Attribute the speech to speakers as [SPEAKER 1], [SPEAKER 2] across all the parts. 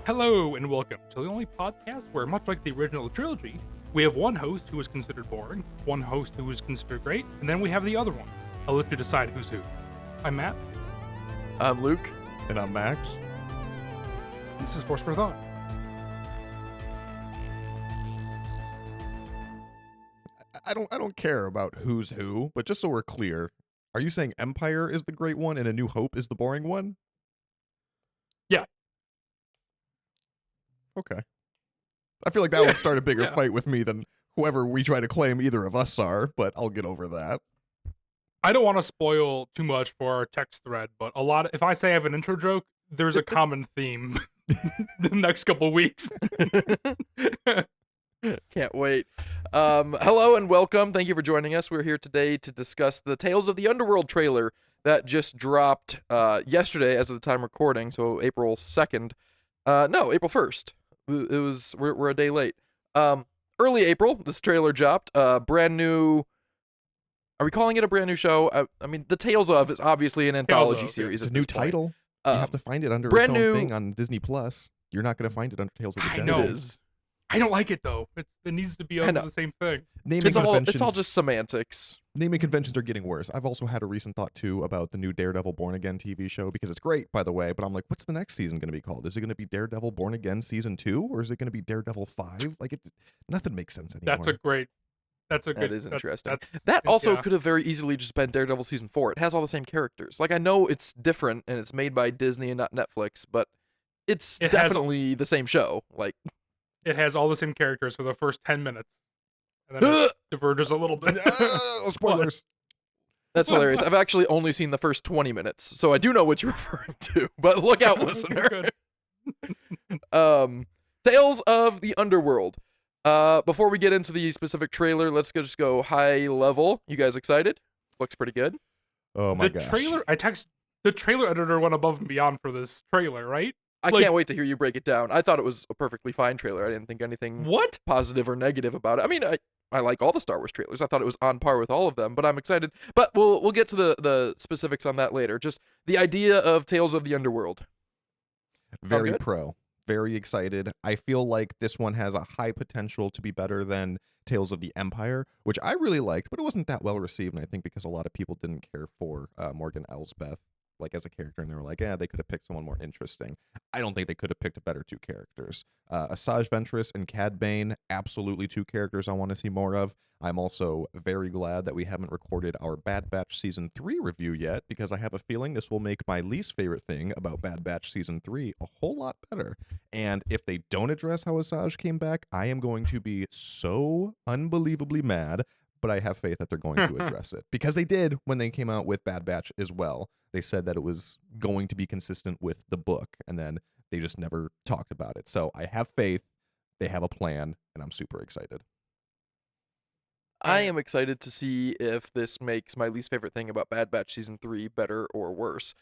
[SPEAKER 1] Hello and welcome to the only podcast where, much like the original trilogy, we have one host who is considered boring, one host who is considered great, and then we have the other one. I'll let you decide who's who. I'm Matt.
[SPEAKER 2] I'm Luke.
[SPEAKER 3] And I'm Max.
[SPEAKER 1] This is Force for Thought.
[SPEAKER 3] I don't care about who's who, but just so we're clear, are you saying Empire is the great one and A New Hope is the boring one?
[SPEAKER 1] Yeah.
[SPEAKER 3] Okay. I feel like that would start a bigger
[SPEAKER 1] Yeah.
[SPEAKER 3] fight with me than whoever we try to claim either of us are, but I'll get over that.
[SPEAKER 1] I don't want to spoil too much for our text thread, but if I say I have an intro joke, there's a common theme the next couple weeks.
[SPEAKER 2] Can't wait. Hello and welcome. Thank you for joining us. We're here today to discuss the Tales of the Underworld trailer that just dropped yesterday as of the time recording, so April 2nd. No, April 1st. We're a day late. Early April, this trailer dropped. Brand new. Are we calling it a brand new show? I mean, the Tales of is obviously an anthology series.
[SPEAKER 3] It's a
[SPEAKER 2] at
[SPEAKER 3] new
[SPEAKER 2] this point.
[SPEAKER 3] title. You have to find it under its
[SPEAKER 2] brand
[SPEAKER 3] own
[SPEAKER 2] new-
[SPEAKER 3] thing on Disney Plus. You're not going to find it under Tales of the
[SPEAKER 1] I
[SPEAKER 3] Dead.
[SPEAKER 1] know.
[SPEAKER 2] It is.
[SPEAKER 1] I don't like it though. It needs to be under the same thing.
[SPEAKER 3] Naming
[SPEAKER 2] It's all
[SPEAKER 3] conventions,
[SPEAKER 2] just semantics.
[SPEAKER 3] naming conventions are getting worse. I've also had a recent thought too about the new Daredevil Born Again TV show because it's great, by the way. But I'm like, what's the next season going to be called? Is it going to be Daredevil Born Again season 2, or is it going to be Daredevil 5? Like, nothing makes sense anymore.
[SPEAKER 1] That's a good.
[SPEAKER 2] That is interesting.
[SPEAKER 1] That's,
[SPEAKER 2] That also
[SPEAKER 1] yeah.
[SPEAKER 2] could have very easily just been Daredevil season 4. It has all the same characters. Like, I know it's different and it's made by Disney and not Netflix, but it's
[SPEAKER 1] It has-
[SPEAKER 2] definitely the same show. Like,
[SPEAKER 1] It has all the same characters for the first 10 minutes. And then it diverges a little bit.
[SPEAKER 3] Oh, spoilers.
[SPEAKER 2] that's hilarious. I've actually only seen the first 20 minutes, so I do know what you're referring to. But look out, listener.
[SPEAKER 1] Good.
[SPEAKER 2] Tales of the Underworld. Before we get into the specific trailer, let's just go high level. You guys excited? Looks pretty good.
[SPEAKER 3] Oh my
[SPEAKER 1] the
[SPEAKER 3] gosh.
[SPEAKER 1] the trailer editor went above and beyond for this trailer, right?
[SPEAKER 2] I
[SPEAKER 1] Like-
[SPEAKER 2] can't wait to hear you break it down. I thought it was a perfectly fine trailer. I didn't think anything
[SPEAKER 1] What?
[SPEAKER 2] positive or negative about it. I mean, I like all the Star Wars trailers. I thought it was on par with all of them, but I'm excited. But we'll get to the specifics on that later. Just the idea of Tales of the Underworld.
[SPEAKER 3] Very
[SPEAKER 2] good?
[SPEAKER 3] pro. Very excited. I feel like this one has a high potential to be better than Tales of the Empire, which I really liked, but it wasn't that well received, and I think because a lot of people didn't care for Morgan Elsbeth like as a character, and they were like, yeah, they could have picked someone more interesting. I don't think they could have picked a better two characters. Asajj Ventress and Cad Bane, absolutely two characters I want to see more of. I'm also very glad that we haven't recorded our Bad Batch Season 3 review yet, because I have a feeling this will make my least favorite thing about Bad Batch Season 3 a whole lot better. And if they don't address how Asajj came back, I am going to be so unbelievably mad, but I have faith that they're going to address it. Because they did when they came out with Bad Batch as well. They said that it was going to be consistent with the book, and then they just never talked about it. So I have faith, they have a plan, and I'm super excited.
[SPEAKER 2] I am excited to see if this makes my least favorite thing about Bad Batch Season 3 better or worse.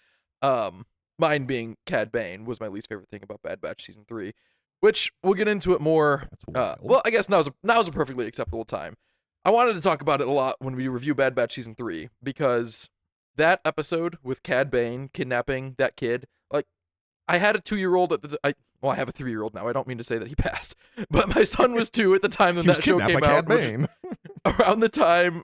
[SPEAKER 2] Mine being Cad Bane was my least favorite thing about Bad Batch Season 3, which we'll get into it more.
[SPEAKER 3] That's wild.
[SPEAKER 2] Well, I guess now's a perfectly acceptable time. I wanted to talk about it a lot when we review Bad Batch Season 3, because that episode with Cad Bane kidnapping that kid, like, I had a 2-year-old I have a 3-year-old now. I don't mean to say that he passed, but my son was 2 at the time that
[SPEAKER 3] He was
[SPEAKER 2] that show
[SPEAKER 3] kidnapped
[SPEAKER 2] came
[SPEAKER 3] by
[SPEAKER 2] out.
[SPEAKER 3] Cad Bane.
[SPEAKER 2] Around the time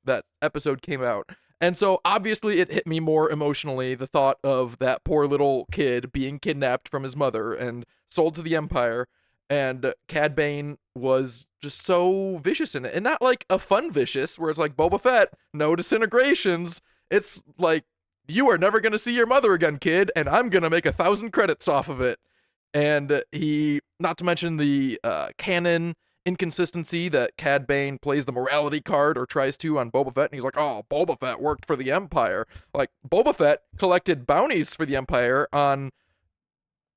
[SPEAKER 2] that episode came out. And so obviously it hit me more emotionally, the thought of that poor little kid being kidnapped from his mother and sold to the Empire, and Cad Bane was just so vicious in it. And not like a fun vicious where it's like Boba Fett, no disintegrations. It's like, you are never gonna see your mother again, kid, and I'm gonna make 1,000 credits off of it. And he, not to mention the canon inconsistency that Cad Bane plays the morality card or tries to on Boba Fett, and he's like, oh, Boba Fett worked for the Empire. Like, Boba Fett collected bounties for the Empire on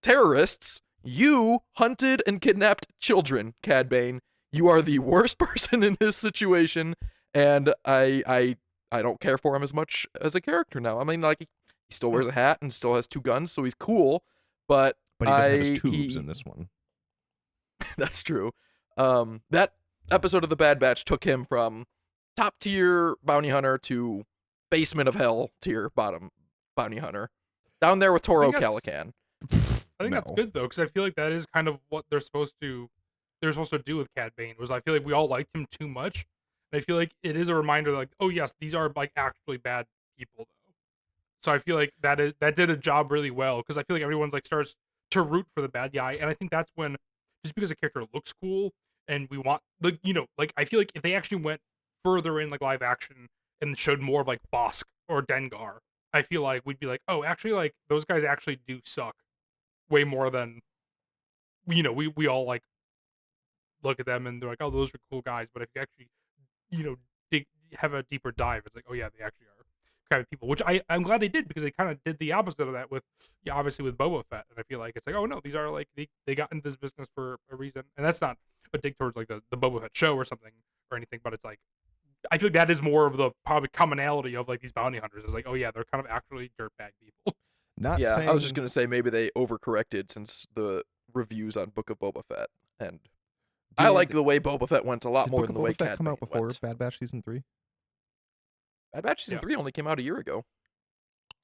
[SPEAKER 2] terrorists. You hunted and kidnapped children, Cad Bane. You are the worst person in this situation, and I don't care for him as much as a character now. I mean, like, he still wears a hat and still has 2 guns, so he's cool, but
[SPEAKER 3] But he doesn't have his tubes in this one.
[SPEAKER 2] That's true. That episode of the Bad Batch took him from top tier bounty hunter to basement of hell tier bottom bounty hunter. Down there with Toro
[SPEAKER 1] I think
[SPEAKER 2] Calican.
[SPEAKER 1] I think that's
[SPEAKER 3] No.
[SPEAKER 1] good though, because I feel like that is kind of what they're supposed to do with Cad Bane. Was I feel like we all liked him too much, and I feel like it is a reminder, like, oh yes, these are like actually bad people though. So I feel like that did a job really well because I feel like everyone's like starts to root for the bad guy, and I think that's when just because a character looks cool and we want like like I feel like if they actually went further in like live action and showed more of like Bosk or Dengar, I feel like we'd be like, oh, actually, like those guys actually do suck way more than we all like look at them and they're like, oh, those are cool guys. But if you actually you know dig, have a deeper dive, it's like, oh yeah, they actually are kind of people. Which I'm glad they did because they kind of did the opposite of that with obviously with Boba Fett. And I feel like it's like, oh no, these are like they got into this business for a reason, and that's not a dig towards like the Boba Fett show or something or anything, but it's like I feel like that is more of the probably commonality of like these bounty hunters is like, oh yeah, they're kind of actually dirtbag people.
[SPEAKER 3] Not
[SPEAKER 2] Yeah, I was just
[SPEAKER 3] saying.
[SPEAKER 2] gonna say maybe they overcorrected since the reviews on Book of Boba Fett, and I like
[SPEAKER 3] Did
[SPEAKER 2] the way Boba Fett went a lot
[SPEAKER 3] did
[SPEAKER 2] more
[SPEAKER 3] Book
[SPEAKER 2] than
[SPEAKER 3] of
[SPEAKER 2] the way
[SPEAKER 3] Boba Fett
[SPEAKER 2] Cad
[SPEAKER 3] come
[SPEAKER 2] Bane
[SPEAKER 3] out before
[SPEAKER 2] went.
[SPEAKER 3] Bad Batch season 3?
[SPEAKER 2] Bad Batch season
[SPEAKER 1] Yeah.
[SPEAKER 2] 3 only came out a year ago.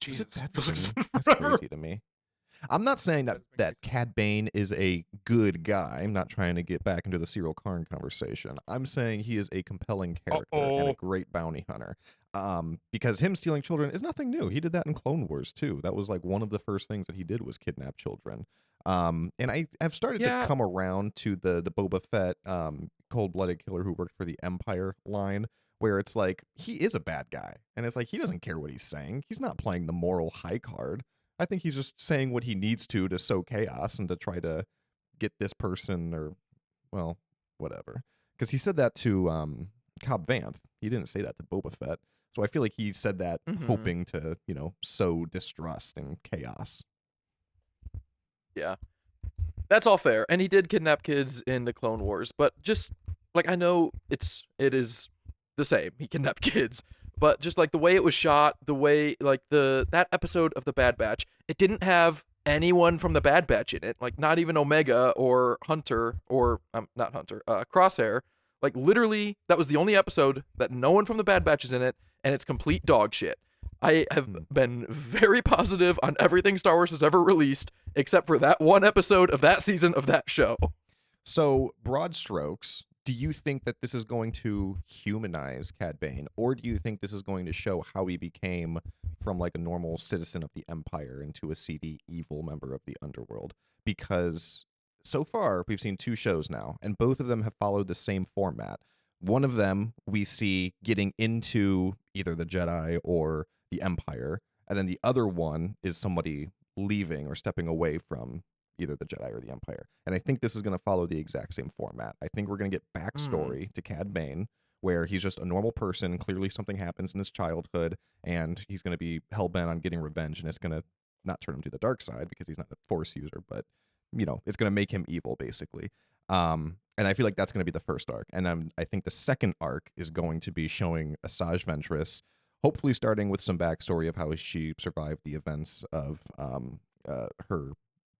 [SPEAKER 3] Was it
[SPEAKER 1] Jesus,
[SPEAKER 3] that
[SPEAKER 1] this looks
[SPEAKER 3] soon? That's
[SPEAKER 1] forever.
[SPEAKER 3] crazy to me. I'm not saying that
[SPEAKER 1] That is crazy.
[SPEAKER 3] Cad Bane is a good guy. I'm not trying to get back into the Cyril Karn conversation. I'm saying he is a compelling character and a
[SPEAKER 1] Uh-oh.
[SPEAKER 3] great bounty hunter. Because him stealing children is nothing new. He did that in Clone Wars too. That was like one of the first things that he did was kidnap children. And I have started to
[SPEAKER 2] Yeah,
[SPEAKER 3] come around to the Boba Fett cold-blooded killer who worked for the Empire line, where it's like he is a bad guy, and it's like he doesn't care what he's saying. He's not playing the moral high card. I think he's just saying what he needs to sow chaos and to try to get this person or, well, whatever. Because he said that to Cobb Vanth. He didn't say that to Boba Fett. So I feel like he said that
[SPEAKER 2] hmm
[SPEAKER 3] hoping to, sow distrust and chaos.
[SPEAKER 2] yeah, that's all fair. And he did kidnap kids in the Clone Wars, but just like I know it is the same. He kidnapped kids, but just like the way it was shot, the way like that episode of the Bad Batch, it didn't have anyone from the Bad Batch in it. Like not even Omega or Hunter or not Hunter, Crosshair. Like literally, that was the only episode that no one from the Bad Batch is in it, and it's complete dog shit. I have
[SPEAKER 3] Hmm.
[SPEAKER 2] been very positive on everything Star Wars has ever released, except for that one episode of that season of that show.
[SPEAKER 3] So, broad strokes, do you think that this is going to humanize Cad Bane, or do you think this is going to show how he became from like a normal citizen of the Empire into a seedy, evil member of the underworld? Because so far, we've seen 2 shows now, and both of them have followed the same format. One of them we see getting into either the Jedi or the Empire, and then the other one is somebody leaving or stepping away from either the Jedi or the Empire. And I think this is going to follow the exact same format. I think we're going to get
[SPEAKER 2] Hmm.
[SPEAKER 3] backstory to Cad Bane, where he's just a normal person. Clearly, something happens in his childhood, and he's going to be hell bent on getting revenge, and it's going to not turn him to the dark side because he's not a Force user, but it's going to make him evil, basically. And I feel like that's going to be the first arc, and I think the second arc is going to be showing Asajj Ventress, hopefully starting with some backstory of how she survived the events of her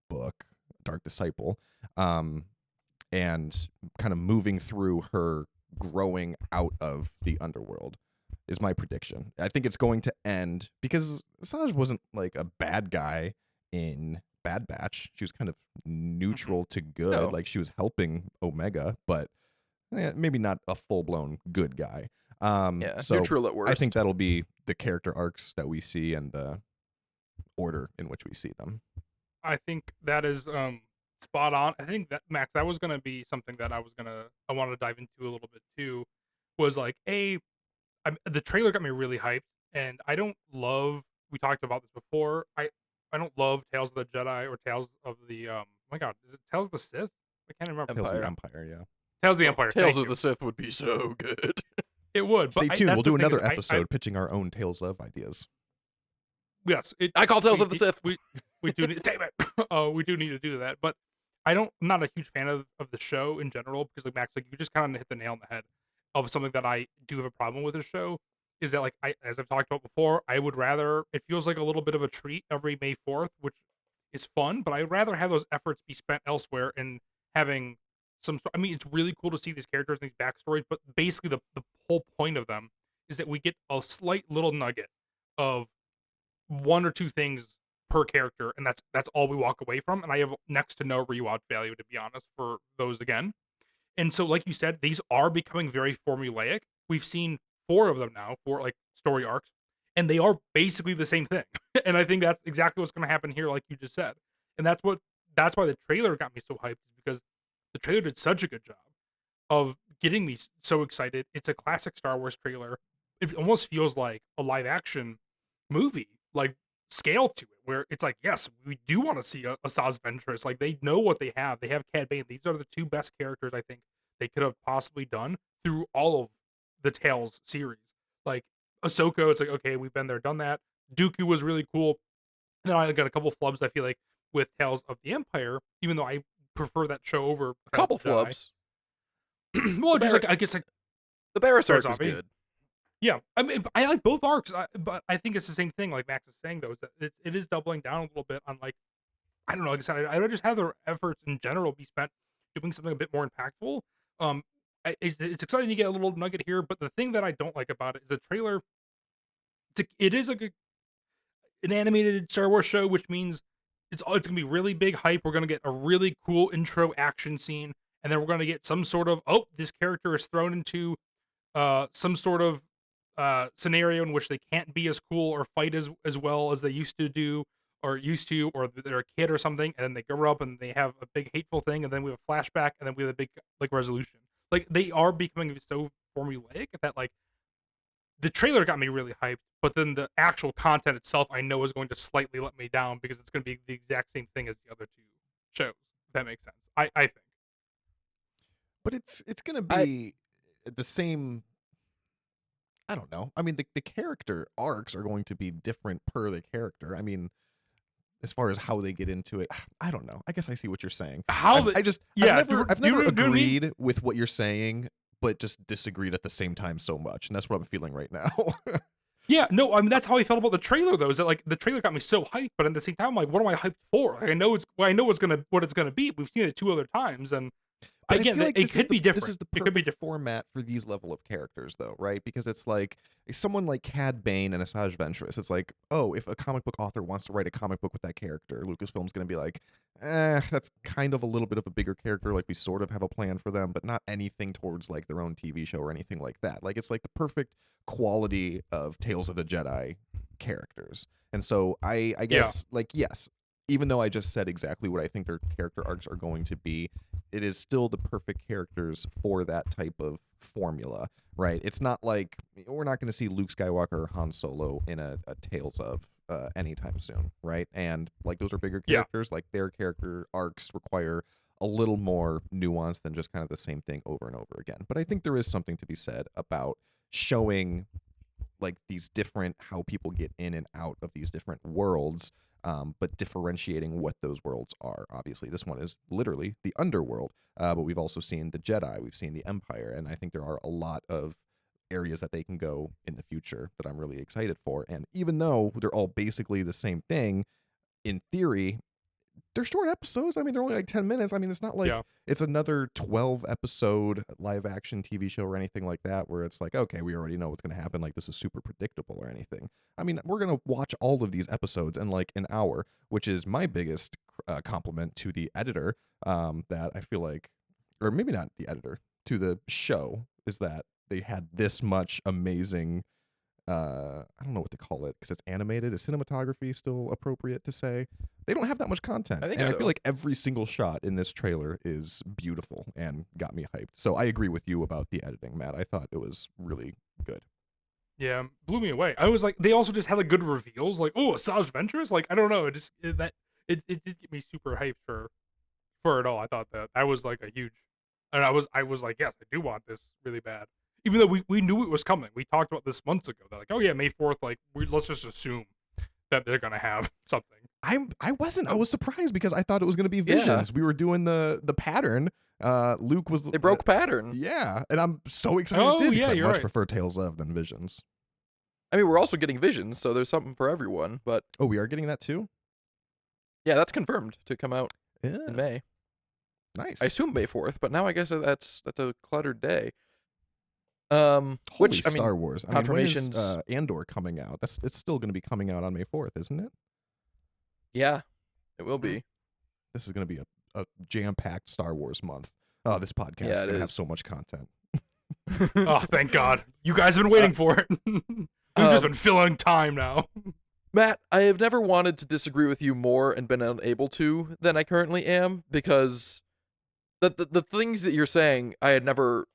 [SPEAKER 3] book, Dark Disciple, um, and kind of moving through her growing out of the underworld is my prediction. I think it's going to end because Asajj wasn't like a bad guy in Bad Batch. She was kind of
[SPEAKER 1] Mhm.
[SPEAKER 3] neutral to good.
[SPEAKER 2] No.
[SPEAKER 3] Like she was helping Omega, but maybe not a full blown good guy.
[SPEAKER 2] Yeah,
[SPEAKER 3] So
[SPEAKER 2] neutral at
[SPEAKER 3] I think
[SPEAKER 2] worst.
[SPEAKER 3] that'll be the character arcs that we see and the order in which we see them.
[SPEAKER 1] I think that is spot on. I think that Max, that was gonna be something that I wanted to dive into a little bit too. Was like the trailer got me really hyped, and I don't love. We talked about this before. I don't love Tales of the Jedi or Tales of the oh my god, is it Tales of the Sith? I can't remember.
[SPEAKER 3] Tales of the
[SPEAKER 2] Empire.
[SPEAKER 3] Empire, yeah.
[SPEAKER 1] Tales of the
[SPEAKER 2] Oh,
[SPEAKER 1] Empire.
[SPEAKER 2] Tales
[SPEAKER 1] Thank
[SPEAKER 2] of
[SPEAKER 1] you.
[SPEAKER 2] the Sith would be so good.
[SPEAKER 1] It would, but
[SPEAKER 3] Stay tuned. We'll
[SPEAKER 1] that's the
[SPEAKER 3] do
[SPEAKER 1] thing is
[SPEAKER 3] another
[SPEAKER 1] I
[SPEAKER 3] episode pitching our own Tales of ideas.
[SPEAKER 1] yes,
[SPEAKER 2] I call Tales
[SPEAKER 1] we
[SPEAKER 2] of the Sith.
[SPEAKER 1] we do need damn it. Oh, we do need to do that. But I'm not a huge fan of the show in general because like Max, like you just kind of hit the nail on the head of something that I do have a problem with the show is that like as I've talked about before, I would rather it feels like a little bit of a treat every May 4th, which is fun, but I'd rather have those efforts be spent elsewhere and having I mean, it's really cool to see these characters and these backstories, but basically the whole point of them is that we get a slight little nugget of one or two things per character, and that's all we walk away from. And I have next to no rewatch value, to be honest, for those again. And so, like you said, these are becoming very formulaic. We've seen 4 of them now, 4 like story arcs, and they are basically the same thing. And I think that's exactly what's going to happen here, like you just said. And that's why the trailer got me so hyped, is because the trailer did such a good job of getting me so excited. It's a classic Star Wars trailer. It almost feels like a live action movie, like scale to it, where it's like, yes, we do want to see a Saz Ventress. Like they know what they have. They have Cad Bane. These are the 2 best characters I think they could have possibly done through all of the Tales series. Like Ahsoka, it's like, okay, we've been there, done that. Dooku was really cool. And then I got a couple flubs, I feel like, with Tales of the Empire, even though I prefer that show over
[SPEAKER 2] A
[SPEAKER 1] Tales
[SPEAKER 2] couple
[SPEAKER 1] of the Jedi.
[SPEAKER 2] flubs.
[SPEAKER 1] Well, just like I guess like
[SPEAKER 2] The Barris
[SPEAKER 1] sorry,
[SPEAKER 2] arc was
[SPEAKER 1] Zombie.
[SPEAKER 2] good.
[SPEAKER 1] Yeah, I mean, I like both arcs, but I think it's the same thing. Like Max is saying, though, is that it is doubling down a little bit on like I don't know. Like I said, I would just have their efforts in general be spent doing something a bit more impactful. Um, it's exciting to get a little nugget here, but the thing that I don't like about it is the trailer. It is like an animated Star Wars show, which means it's gonna be really big hype. We're gonna get a really cool intro action scene, and then we're gonna get some sort of this character is thrown into some sort of scenario in which they can't be as cool or fight as well as they used to do or they're a kid or something, and then they grow up and they have a big hateful thing, and then we have a flashback, and then we have a big like resolution. Like they are becoming so formulaic that like the trailer got me really hyped, but then the actual content itself I know is going to slightly let me down because it's going to be the exact same thing as the other 2 shows. If that makes sense. I think.
[SPEAKER 3] But it's gonna
[SPEAKER 2] I
[SPEAKER 3] be the same. I don't know. I mean, the character arcs are going to be different per the character. I mean, as far as how they get into it, I don't know. I guess I see what you're saying.
[SPEAKER 1] How the yeah,
[SPEAKER 3] I've never
[SPEAKER 1] do you mean?
[SPEAKER 3] agreed with what you're saying, but just disagreed at the same time so much, and that's what I'm feeling right now.
[SPEAKER 1] Yeah, no, I mean that's how I felt about the trailer though. Is that like the trailer got me so hyped, but at the same time, I'm like, what am I hyped for? Like, I know what it's gonna be. We've seen it 2 other times, and
[SPEAKER 3] But I
[SPEAKER 1] again,
[SPEAKER 3] feel like
[SPEAKER 1] it could be different.
[SPEAKER 3] this is the
[SPEAKER 1] It could be
[SPEAKER 3] perfect
[SPEAKER 1] different.
[SPEAKER 3] format for these level of characters, though, right? Because it's like someone like Cad Bane and Asajj Ventress. It's like, oh, if a comic book author wants to write a comic book with that character, Lucasfilm's going to be like, that's kind of a little bit of a bigger character. Like we sort of have a plan for them, but not anything towards like their own TV show or anything like that. Like it's like the perfect quality of Tales of the Jedi characters. And so I
[SPEAKER 1] Yeah,
[SPEAKER 3] guess like yes, even though I just said exactly what I think their character arcs are going to be, it is still the perfect characters for that type of formula, right? It's not like we're not going to see Luke Skywalker or Han Solo in a Tales of anytime soon, right? And like those are bigger
[SPEAKER 1] yeah,
[SPEAKER 3] characters, like their character arcs require a little more nuance than just kind of the same thing over and over again. But I think there is something to be said about showing like these different how people get in and out of these different worlds, but differentiating what those worlds are. Obviously, this one is literally the underworld, but we've also seen the Jedi, we've seen the Empire, and I think there are a lot of areas that they can go in the future that I'm really excited for. And even though they're all basically the same thing, in theory, they're short episodes. I mean, they're only like 10 minutes. I mean, it's not like
[SPEAKER 1] yeah,
[SPEAKER 3] it's another 12 episode live action TV show or anything like that where it's like, okay, we already know what's going to happen. Like, this is super predictable or anything. I mean, we're going to watch all of these episodes in like an hour, which is my biggest compliment to the editor, that I feel like, or maybe not the editor, to the show, is that they had this much amazing I don't know what to call it because it's animated. Is cinematography still appropriate to say? They don't have that much content,
[SPEAKER 2] think
[SPEAKER 3] and I
[SPEAKER 2] so.
[SPEAKER 3] feel like every single shot in this trailer is beautiful and got me hyped. So I agree with you about the editing, Matt. I thought it was really good.
[SPEAKER 1] yeah. Blew me away. I was like, they also just had like good reveals. Like, oh, Asajj Ventress. Like, I don't know. It did get me super hyped for it all. I thought that was like a huge, and I was like, yes, I do want this really bad. Even though we knew it was coming. We talked about this months ago. They're like, oh yeah, May 4th. Like, let's just assume that they're gonna have something.
[SPEAKER 3] I wasn't. I was surprised because I thought it was going to be
[SPEAKER 2] Yeah.
[SPEAKER 3] Visions. We were doing the pattern. Luke was
[SPEAKER 2] They broke pattern.
[SPEAKER 3] yeah, and I'm so excited
[SPEAKER 1] Oh
[SPEAKER 3] it did because
[SPEAKER 1] yeah,
[SPEAKER 3] I
[SPEAKER 1] you're
[SPEAKER 3] much
[SPEAKER 1] right.
[SPEAKER 3] prefer Tales of than Visions.
[SPEAKER 2] I mean, we're also getting Visions, so there's something for everyone. But
[SPEAKER 3] Oh, we are getting that too.
[SPEAKER 2] yeah, that's confirmed to come out
[SPEAKER 3] Yeah,
[SPEAKER 2] in May.
[SPEAKER 3] nice.
[SPEAKER 2] I assume May 4th, but now I guess that's a cluttered day.
[SPEAKER 3] Holy
[SPEAKER 2] Which I mean,
[SPEAKER 3] Star Wars. I mean, when is
[SPEAKER 2] confirmations.
[SPEAKER 3] Andor coming out? It's still going to be coming out on May 4th, isn't it?
[SPEAKER 2] Yeah, it will
[SPEAKER 1] Mhm.
[SPEAKER 2] be.
[SPEAKER 3] This is going to be a jam-packed Star Wars month. Oh, this podcast
[SPEAKER 2] Yeah,
[SPEAKER 3] is
[SPEAKER 2] it
[SPEAKER 3] going to have
[SPEAKER 2] is.
[SPEAKER 3] so much content.
[SPEAKER 1] Oh, thank God. You guys have been waiting for it. We've just
[SPEAKER 2] Um,
[SPEAKER 1] been filling time now.
[SPEAKER 2] Matt, I have never wanted to disagree with you more and been unable to than I currently am, because the things that you're saying, I had never,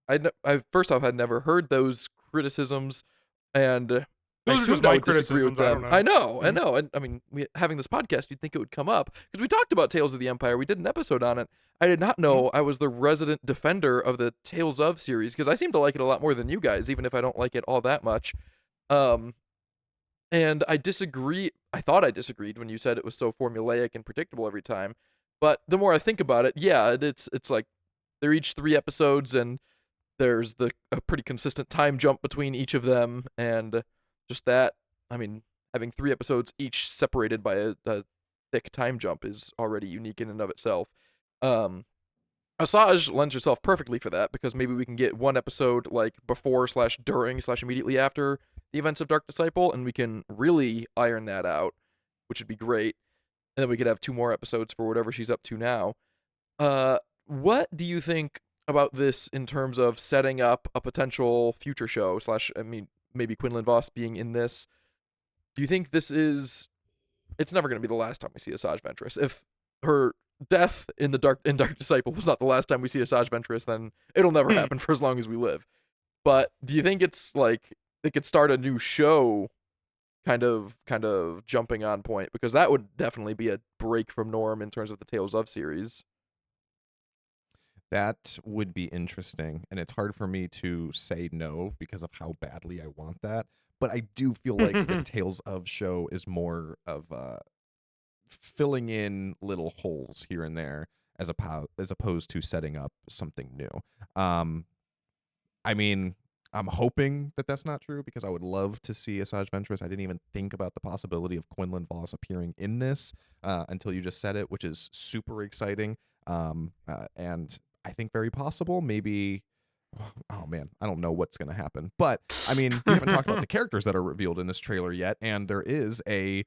[SPEAKER 2] I first off had never heard those criticisms, and I
[SPEAKER 1] Those are just
[SPEAKER 2] assumed I
[SPEAKER 1] my
[SPEAKER 2] would disagree with
[SPEAKER 1] criticisms. I don't
[SPEAKER 2] them.
[SPEAKER 1] know.
[SPEAKER 2] I know,
[SPEAKER 1] Mhm.
[SPEAKER 2] and I mean, having this podcast, you'd think it would come up because we talked about Tales of the Empire. We did an episode on it. I did not
[SPEAKER 1] Mhm.
[SPEAKER 2] know I was the resident defender of the Tales of series because I seem to like it a lot more than you guys, even if I don't like it all that much. Um, and I disagree. I thought I disagreed when you said it was so formulaic and predictable every time. But the more I think about it, yeah, it's like they're each 3 episodes, and there's a pretty consistent time jump between each of them, and just that. I mean, having 3 episodes each separated by a thick time jump is already unique in and of itself. Um, Asajj lends herself perfectly for that because maybe we can get one episode like before slash during slash immediately after the events of Dark Disciple, and we can really iron that out, which would be great. And then we could have 2 more episodes for whatever she's up to now. What do you think about this in terms of setting up a potential future show slash? I mean, maybe Quinlan Voss being in this. Do you think this is? It's never going to be the last time we see Asajj Ventress. If her death in the Dark Disciple was not the last time we see Asajj Ventress, then it'll never
[SPEAKER 1] Hmm.
[SPEAKER 2] happen for as long as we live. But do you think it's like they could start a new show, kind of jumping on point, because that would definitely be a break from norm in terms of the Tales of series.
[SPEAKER 3] That would be interesting, and it's hard for me to say no because of how badly I want that. But I do feel like the Tales of show is more of filling in little holes here and there as opposed to setting up something new. Um, I mean, I'm hoping that that's not true because I would love to see Asajj Ventress. I didn't even think about the possibility of Quinlan Voss appearing in this until you just said it, which is super exciting. And I think very possible. Maybe, oh man, I don't know what's going to happen. But I mean, we haven't talked about the characters that are revealed in this trailer yet. And there is a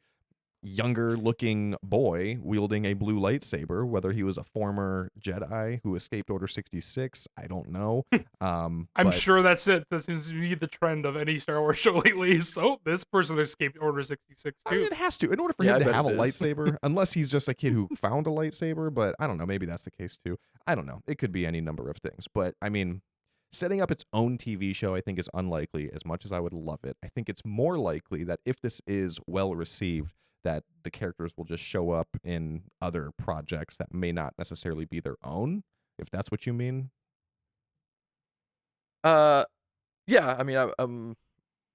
[SPEAKER 3] younger looking boy wielding a blue lightsaber. Whether he was a former Jedi who escaped Order 66, I don't know.
[SPEAKER 1] I'm
[SPEAKER 3] But
[SPEAKER 1] sure that's it. That seems to be the trend of any Star Wars show lately. So this person escaped Order 66
[SPEAKER 3] I mean,
[SPEAKER 1] too.
[SPEAKER 3] it has to in order for
[SPEAKER 2] Yeah,
[SPEAKER 3] him
[SPEAKER 2] I
[SPEAKER 3] to
[SPEAKER 2] bet
[SPEAKER 3] have a
[SPEAKER 2] it is.
[SPEAKER 3] lightsaber, unless he's just a kid who found a lightsaber. But I don't know. Maybe that's the case too. I don't know. It could be any number of things. But I mean, setting up its own TV show, I think, is unlikely. As much as I would love it, I think it's more likely that if this is well received, that the characters will just show up in other projects that may not necessarily be their own. If that's what you mean.
[SPEAKER 2] Uh, yeah. I mean, I'm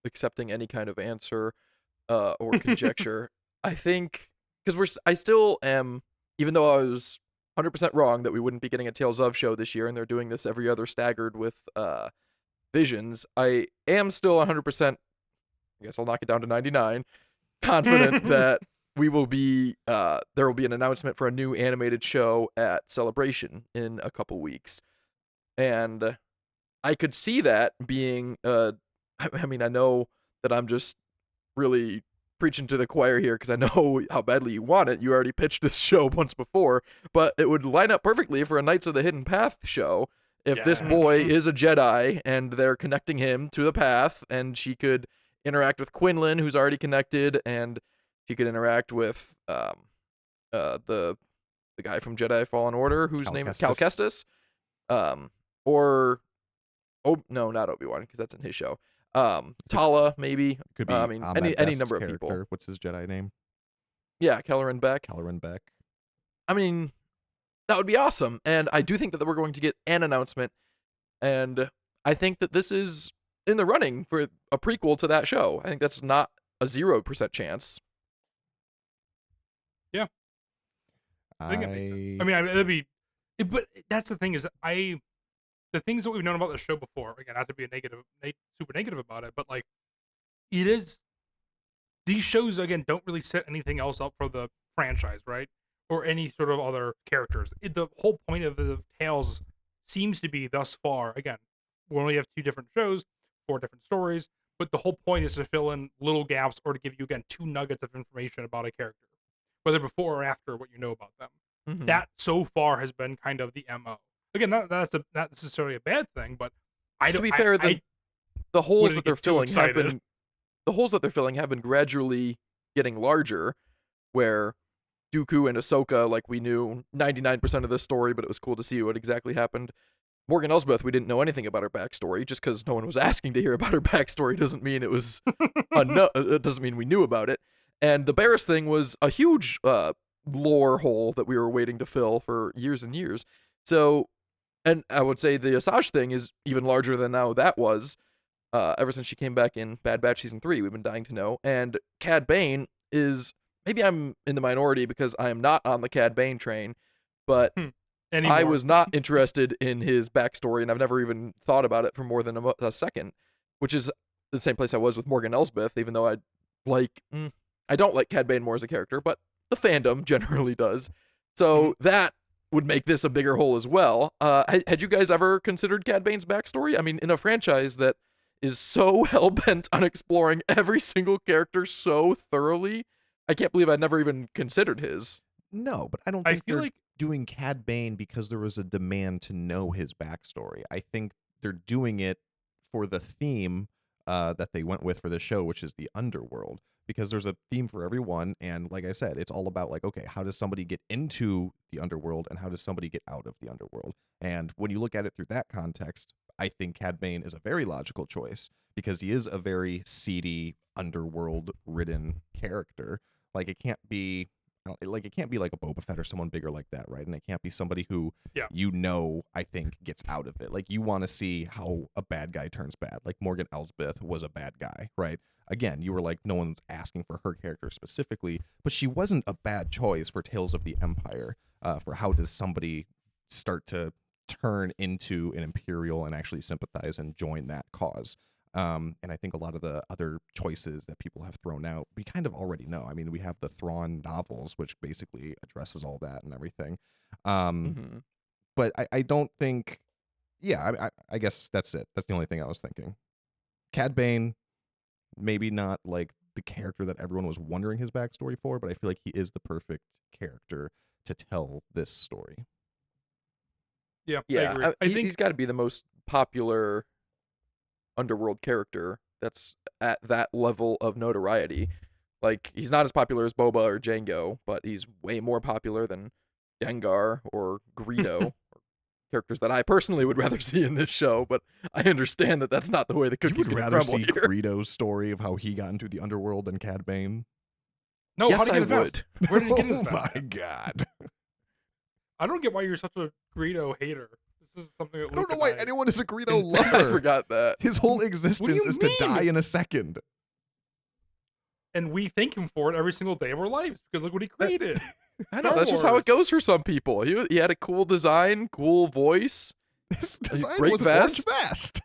[SPEAKER 2] accepting any kind of answer, or conjecture. I think because I still am, even though I was 100% wrong that we wouldn't be getting a Tales of show this year, and they're doing this every other staggered with Visions. I am still 100%. I guess I'll knock it down to 99. Confident that we will be there will be an announcement for a new animated show at Celebration in a couple weeks, and I could see that being I mean, I know that I'm just really preaching to the choir here because I know how badly you want it. You already pitched this show once before, but it would line up perfectly for a Knights of the Hidden Path show if this boy
[SPEAKER 1] Yes.
[SPEAKER 2] is a Jedi and they're connecting him to the path, and she could interact with Quinlan, who's already connected, and she could interact with the guy from Jedi Fallen Order, whose
[SPEAKER 3] Cal
[SPEAKER 2] name is Cal
[SPEAKER 3] Kestis.
[SPEAKER 2] Kestis, or oh no, not Obi-Wan because that's in his show. Tala maybe.
[SPEAKER 3] Could
[SPEAKER 2] I
[SPEAKER 3] be
[SPEAKER 2] mean,
[SPEAKER 3] Ahmed
[SPEAKER 2] any
[SPEAKER 3] Best's
[SPEAKER 2] number of people.
[SPEAKER 3] character. What's his Jedi name?
[SPEAKER 2] Yeah, Kelleran Beck.
[SPEAKER 3] Kelleran Beck.
[SPEAKER 2] I mean, that would be awesome, and I do think that we're going to get an announcement, and I think that this is in the running for a prequel to that show. I think that's not a 0% chance.
[SPEAKER 1] Yeah, I think it makes sense. I
[SPEAKER 3] I
[SPEAKER 1] mean, it'd be, but that's the thing is, the things that we've known about the show before. Again, not to be a super negative about it, but like, it is these shows again don't really set anything else up for the franchise, right? Or any sort of other characters. The whole point of the Tales seems to be thus far. Again, we only have 2 different shows, 4 different stories, but the whole point is to fill in little gaps or to give you again 2 nuggets of information about a character. whether before or after what you know about them.
[SPEAKER 2] Mhm.
[SPEAKER 1] That so far has been kind of the MO. Again, not necessarily a bad thing, but I
[SPEAKER 2] To
[SPEAKER 1] don't
[SPEAKER 2] be fair, the holes
[SPEAKER 1] wouldn't
[SPEAKER 2] that they're
[SPEAKER 1] get too
[SPEAKER 2] filling have
[SPEAKER 1] excited.
[SPEAKER 2] been the holes that they're filling have been gradually getting larger, where Dooku and Ahsoka, like, we knew 99% of this story, but it was cool to see what exactly happened. Morgan Elsbeth, we didn't know anything about her backstory. Just because no one was asking to hear about her backstory doesn't mean it was it doesn't mean we knew about it. And the Barris thing was a huge lore hole that we were waiting to fill for years and years. So, and I would say the Asajj thing is even larger than now that was. Ever since she came back in Bad Batch Season 3, we've been dying to know. And Cad Bane is, maybe I'm in the minority because I am not on the Cad Bane train, but
[SPEAKER 1] Anymore.
[SPEAKER 2] I was not interested in his backstory, and I've never even thought about it for more than a second, which is the same place I was with Morgan Elsbeth, even though I don't like Cad Bane more as a character, but the fandom generally does. So that would make this a bigger hole as well. Had you guys ever considered Cad Bane's backstory? I mean, in a franchise that is so hell-bent on exploring every single character so thoroughly, I can't believe I'd never even considered his.
[SPEAKER 3] No, but I don't
[SPEAKER 1] I
[SPEAKER 3] think
[SPEAKER 1] feel
[SPEAKER 3] they're
[SPEAKER 1] like
[SPEAKER 3] doing Cad Bane because there was a demand to know his backstory. I think they're doing it for the theme that they went with for the show, which is the underworld. Because there's a theme for everyone, and like I said, it's all about, like, okay, how does somebody get into the underworld and how does somebody get out of the underworld? And when you look at it through that context, I think Cad Bane is a very logical choice because he is a very seedy, underworld-ridden character. Like, it can't be like a Boba Fett or someone bigger like that, right? And it can't be somebody who
[SPEAKER 1] Yeah.
[SPEAKER 3] I think gets out of it. Like, you want to see how a bad guy turns bad. Like Morgan Elsbeth was a bad guy, right? Again, you were like, no one's asking for her character specifically, but she wasn't a bad choice for Tales of the Empire. For how does somebody start to turn into an Imperial and actually sympathize and join that cause? And I think a lot of the other choices that people have thrown out, we kind of already know. I mean, we have the Thrawn novels, which basically addresses all that and everything. But I don't think, yeah, I guess that's it. That's the only thing I was thinking. Cad Bane, maybe not like the character that everyone was wondering his backstory for, but I feel like he is the perfect character to tell this story.
[SPEAKER 1] Yeah, I
[SPEAKER 2] Yeah,
[SPEAKER 1] agree. I think
[SPEAKER 2] he's got to be the most popular underworld character that's at that level of notoriety. Like, he's not as popular as Boba or Jango, but he's way more popular than Dengar or Greedo, or characters that I personally would rather see in this show, but I understand that that's not the way the
[SPEAKER 3] You
[SPEAKER 2] cookie's
[SPEAKER 3] would
[SPEAKER 2] going to
[SPEAKER 3] rather
[SPEAKER 2] crumble
[SPEAKER 3] see
[SPEAKER 2] here.
[SPEAKER 3] Greedo's story of how he got into the underworld than Cad Bane?
[SPEAKER 1] no.
[SPEAKER 2] Yes,
[SPEAKER 1] How did he
[SPEAKER 2] I
[SPEAKER 1] get his
[SPEAKER 2] would.
[SPEAKER 1] vest? Where did he get his
[SPEAKER 3] Oh
[SPEAKER 1] vest?
[SPEAKER 3] my god.
[SPEAKER 1] I don't get why you're such a Greedo hater. This is something that
[SPEAKER 3] I don't
[SPEAKER 1] Luke
[SPEAKER 3] know
[SPEAKER 1] and
[SPEAKER 3] why
[SPEAKER 1] I
[SPEAKER 3] anyone is a Greedo
[SPEAKER 1] insist-
[SPEAKER 2] I
[SPEAKER 3] lover.
[SPEAKER 2] forgot that.
[SPEAKER 3] His whole
[SPEAKER 1] What
[SPEAKER 3] existence
[SPEAKER 1] do you
[SPEAKER 3] is to die
[SPEAKER 1] mean?
[SPEAKER 3] in a second.
[SPEAKER 1] and we thank him for it every single day of our lives because look what he created.
[SPEAKER 2] I know,
[SPEAKER 1] Star
[SPEAKER 2] that's just how
[SPEAKER 1] Wars.
[SPEAKER 2] it goes for some people. He had a cool design, cool voice.
[SPEAKER 3] His design
[SPEAKER 2] great
[SPEAKER 3] was an orange
[SPEAKER 2] vest.
[SPEAKER 3] vest.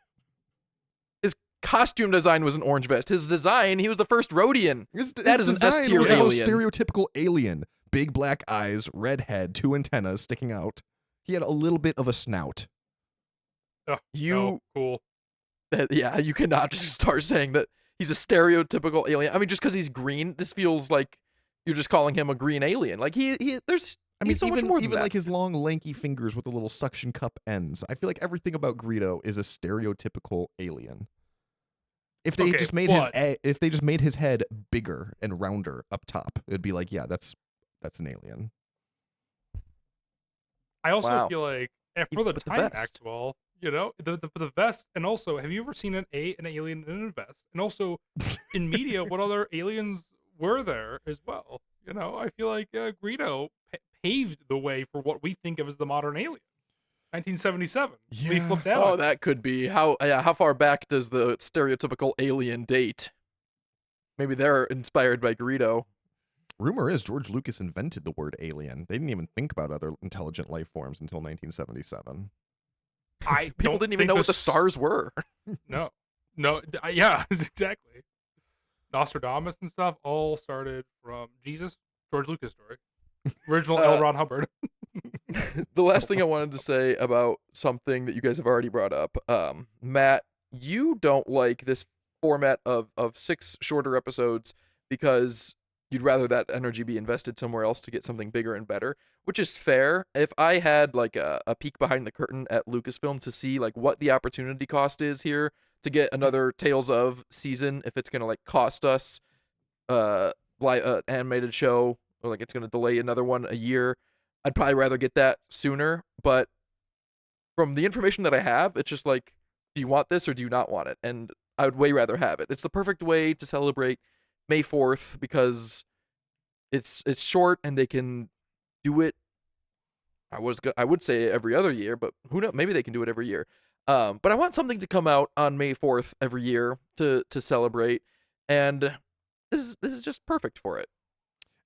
[SPEAKER 2] His costume design was an orange vest. His design, he was the first Rhodian. That is an
[SPEAKER 3] design
[SPEAKER 2] S-tier
[SPEAKER 3] was the most
[SPEAKER 2] alien.
[SPEAKER 3] stereotypical alien. Big black eyes, red head, 2 antennas sticking out. He had a little bit of a snout.
[SPEAKER 1] Oh,
[SPEAKER 2] You-
[SPEAKER 1] cool.
[SPEAKER 2] Yeah, you cannot just start saying that he's a stereotypical alien. I mean, just because he's green, this feels like you're just calling him a green alien. Like, he's so much more than
[SPEAKER 3] even
[SPEAKER 2] that.
[SPEAKER 3] like his long, lanky fingers with the little suction cup ends. I feel like everything about Greedo is a stereotypical alien. If they
[SPEAKER 1] Okay,
[SPEAKER 3] just made
[SPEAKER 1] but-
[SPEAKER 3] if they just made his head bigger and rounder up top, it'd be like, yeah, that's an alien.
[SPEAKER 1] I also
[SPEAKER 2] Wow.
[SPEAKER 1] feel like for
[SPEAKER 2] Even
[SPEAKER 1] the
[SPEAKER 2] with the
[SPEAKER 1] time,
[SPEAKER 2] vest.
[SPEAKER 1] Maxwell, you know, the vest, and also, have you ever seen an alien in a vest? And also, in media, what other aliens were there as well? You know, I feel like Greedo paved the way for what we think of as the modern alien. 1977. We
[SPEAKER 3] Yeah.
[SPEAKER 1] flipped out.
[SPEAKER 2] Oh, that could be. How far back does the stereotypical alien date? Maybe they're inspired by Greedo.
[SPEAKER 3] Rumor is George Lucas invented the word alien. They didn't even think about other intelligent life forms until 1977.
[SPEAKER 1] I
[SPEAKER 2] People
[SPEAKER 1] don't
[SPEAKER 2] didn't even
[SPEAKER 1] think
[SPEAKER 2] know what the
[SPEAKER 1] s-
[SPEAKER 2] stars were.
[SPEAKER 1] No, yeah, exactly. Nostradamus and stuff all started from Jesus, George Lucas story, original L. Ron Hubbard.
[SPEAKER 2] The last thing I wanted to say about something that you guys have already brought up, Matt, you don't like this format of 6 shorter episodes because you'd rather that energy be invested somewhere else to get something bigger and better, which is fair. If I had like a peek behind the curtain at Lucasfilm to see like what the opportunity cost is here to get another Tales of season, if it's gonna like cost us animated show, or like it's gonna delay another one a year, I'd probably rather get that sooner. But from the information that I have, it's just like, do you want this or do you not want it? And I would way rather have it. It's the perfect way to celebrate May 4th because it's short and they can do it. I would say every other year, but who knows? Maybe they can do it every year. But I want something to come out on May 4th every year to celebrate, and this is just perfect for it.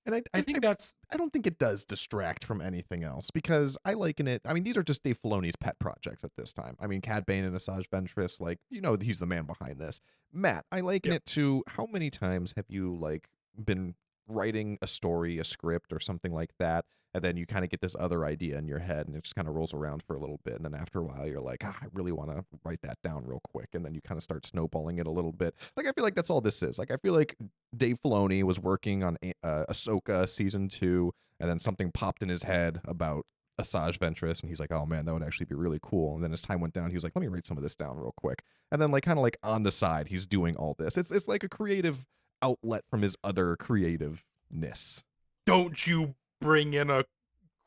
[SPEAKER 3] And
[SPEAKER 1] I think that's
[SPEAKER 3] I don't think it does distract from anything else because I liken it. I mean, these are just Dave Filoni's pet projects at this time. I mean, Cad Bane and Asajj Ventress, like, he's the man behind this. Matt, I liken
[SPEAKER 1] Yep.
[SPEAKER 3] it to how many times have you like been writing a story, a script, or something like that, and then you kind of get this other idea in your head, and it just kind of rolls around for a little bit, and then after a while, you're like, I really want to write that down real quick, and then you kind of start snowballing it a little bit. Like, I feel like that's all this is. Like, I feel like Dave Filoni was working on Ahsoka season 2, and then something popped in his head about Asajj Ventress, and he's like, oh man, that would actually be really cool. And then as time went down, he was like, let me write some of this down real quick. And then like kind of like on the side, he's doing all this. It's like a creative outlet from his other creativeness.
[SPEAKER 1] don't you bring in a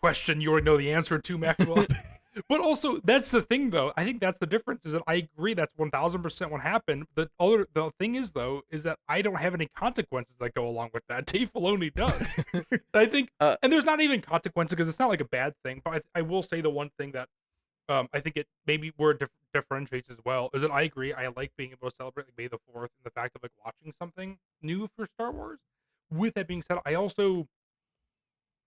[SPEAKER 1] question you already know the answer to, Maxwell. But also, that's the thing, though. I think that's the difference. Is that I agree that's 1000% what happened. The thing is, though, is that I don't have any consequences that go along with that. Dave Filoni does. I think, and there's not even consequences because it's not like a bad thing. But I will say the one thing that I think it maybe where it differentiates as well is that I agree. I like being able to celebrate like May the 4th and the fact of like watching something new for Star Wars. With that being said, I also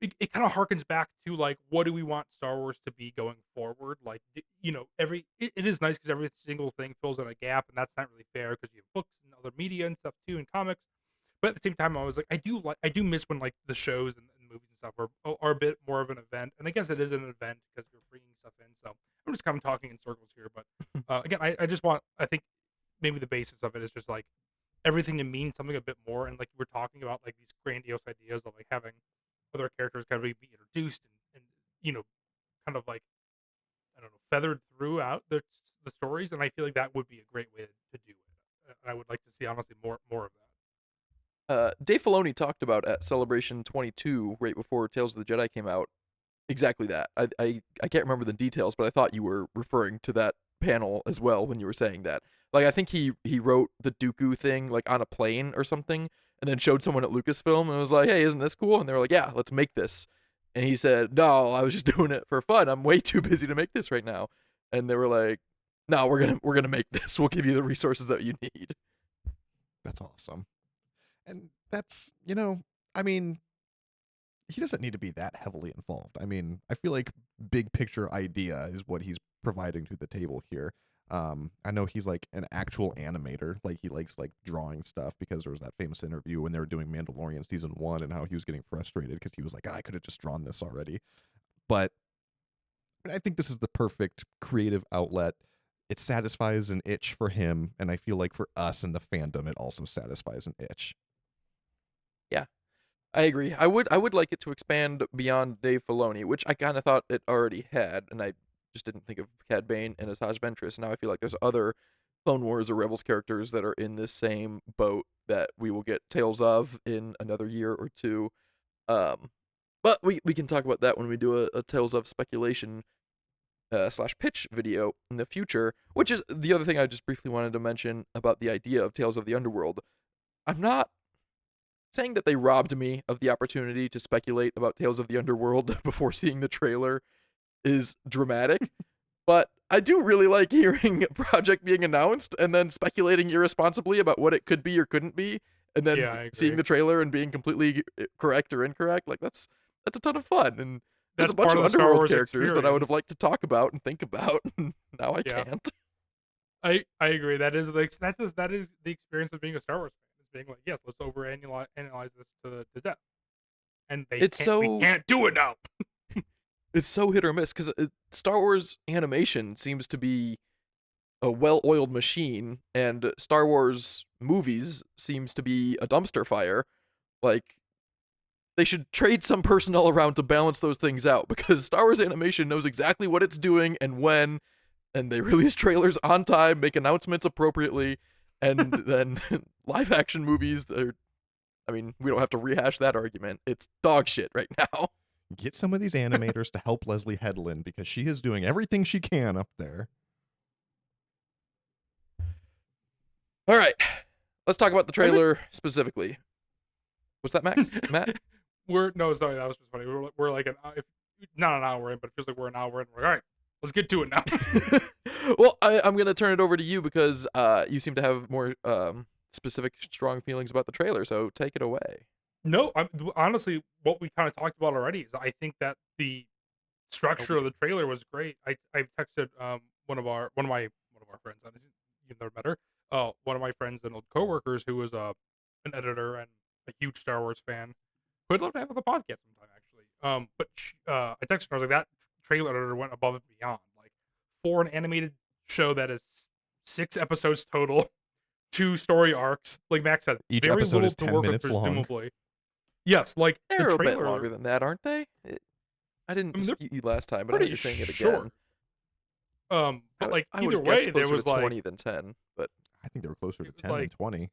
[SPEAKER 1] it kind of harkens back to like what do we want Star Wars to be going forward? Like it is nice because every single thing fills in a gap, and that's not really fair because you have books and other media and stuff too, and comics. But at the same time, I was like, I do miss when like the shows and movies and stuff are a bit more of an event, and I guess it is an event because you're bringing stuff in. So I'm just kind of talking in circles here, but again, I just want I think maybe the basis of it is just like everything to mean something a bit more, and like we're talking about like these grandiose ideas of like having other characters kind of be introduced and kind of like I don't know feathered throughout the stories, and I feel like that would be a great way to do it. I would like to see honestly more of that.
[SPEAKER 2] Dave Filoni talked about at Celebration 22, right before Tales of the Jedi came out, exactly that. I can't remember the details, but I thought you were referring to that panel as well when you were saying that. Like, I think he wrote the Dooku thing like on a plane or something, and then showed someone at Lucasfilm and was like, "Hey, isn't this cool?" And they were like, "Yeah, let's make this." And he said, "No, I was just doing it for fun. I'm way too busy to make this right now." And they were like, "No, we're gonna make this. We'll give you the resources that you need."
[SPEAKER 3] That's awesome. And that's, I mean, he doesn't need to be that heavily involved. I mean, I feel like big picture idea is what he's providing to the table here. I know he's like an actual animator, like he likes like drawing stuff because there was that famous interview when they were doing Mandalorian season 1 and how he was getting frustrated because he was like, I could have just drawn this already. But I think this is the perfect creative outlet. It satisfies an itch for him, and I feel like for us in the fandom, it also satisfies an itch.
[SPEAKER 2] Yeah, I agree. I would like it to expand beyond Dave Filoni, which I kind of thought it already had, and I just didn't think of Cad Bane and Asajj Ventress. Now I feel like there's other Clone Wars or Rebels characters that are in this same boat that we will get tales of in another year or two. Um, but we can talk about that when we do a Tales of speculation slash pitch video in the future, which is the other thing I just briefly wanted to mention about the idea of Tales of the Underworld. I'm not saying that they robbed me of the opportunity to speculate about Tales of the Underworld before seeing the trailer is dramatic, but I do really like hearing a project being announced and then speculating irresponsibly about what it could be or couldn't be, and then
[SPEAKER 1] Yeah, I
[SPEAKER 2] seeing
[SPEAKER 1] agree.
[SPEAKER 2] the trailer and being completely correct or incorrect. Like that's a ton of fun, and there's
[SPEAKER 1] That's
[SPEAKER 2] a bunch
[SPEAKER 1] part
[SPEAKER 2] of
[SPEAKER 1] of the Star
[SPEAKER 2] Underworld
[SPEAKER 1] Wars
[SPEAKER 2] characters that I would have
[SPEAKER 1] experience.
[SPEAKER 2] liked to talk about and think about, and now I
[SPEAKER 1] Yeah,
[SPEAKER 2] can't.
[SPEAKER 1] I agree. That is the experience of being a Star Wars fan. Is being like, yes, let's analyze this to death, and
[SPEAKER 2] It's
[SPEAKER 1] we
[SPEAKER 2] so
[SPEAKER 1] can't do it now.
[SPEAKER 2] it's so hit or miss because Star Wars animation seems to be a well-oiled machine, and Star Wars movies seems to be a dumpster fire. Like they should trade some personnel around to balance those things out, because Star Wars Animation knows exactly what it's doing and when, and they release trailers on time, make announcements appropriately, and then live action movies are, I mean, we don't have to rehash that argument. It's dog shit right now.
[SPEAKER 3] Get some of these animators to help Leslie Headland, because she is doing everything she can up there.
[SPEAKER 2] All right, let's talk about the trailer specifically. What's that, Max? Matt?
[SPEAKER 1] No, sorry, that was just funny. We're like not an hour in, but it feels like we're an hour in. We're like, all right, let's get to it now.
[SPEAKER 2] Well, I'm gonna turn it over to you because you seem to have more specific, strong feelings about the trailer. So take it away.
[SPEAKER 1] No, honestly, what we kind of talked about already is I think that the structure of the trailer was great. I texted one of my friends, you've never met her. One of my friends and old coworkers who was an editor and a huge Star Wars fan, who I'd love to have on the podcast sometime actually. But I texted her, I was like, that trailer editor went above and beyond. Like, for an animated show that is 6 episodes total, 2 story arcs, like Max said,
[SPEAKER 3] Each
[SPEAKER 1] very
[SPEAKER 3] episode
[SPEAKER 1] little
[SPEAKER 3] is
[SPEAKER 1] to
[SPEAKER 3] 10
[SPEAKER 1] work with,
[SPEAKER 3] minutes long.
[SPEAKER 1] presumably. Yes, like
[SPEAKER 2] They're
[SPEAKER 1] the
[SPEAKER 2] a
[SPEAKER 1] trailer,
[SPEAKER 2] bit longer than that, aren't they? I didn't
[SPEAKER 1] they're
[SPEAKER 2] dispute you last time, but I heard
[SPEAKER 1] pretty
[SPEAKER 2] you saying it
[SPEAKER 1] short.
[SPEAKER 2] again.
[SPEAKER 1] But like
[SPEAKER 2] I
[SPEAKER 1] either
[SPEAKER 2] would guess
[SPEAKER 1] way, there
[SPEAKER 2] closer
[SPEAKER 1] was
[SPEAKER 2] to
[SPEAKER 1] like
[SPEAKER 2] 20 than 10, but
[SPEAKER 3] I think they were closer to
[SPEAKER 1] It was
[SPEAKER 3] 10 than
[SPEAKER 1] like-
[SPEAKER 3] 20.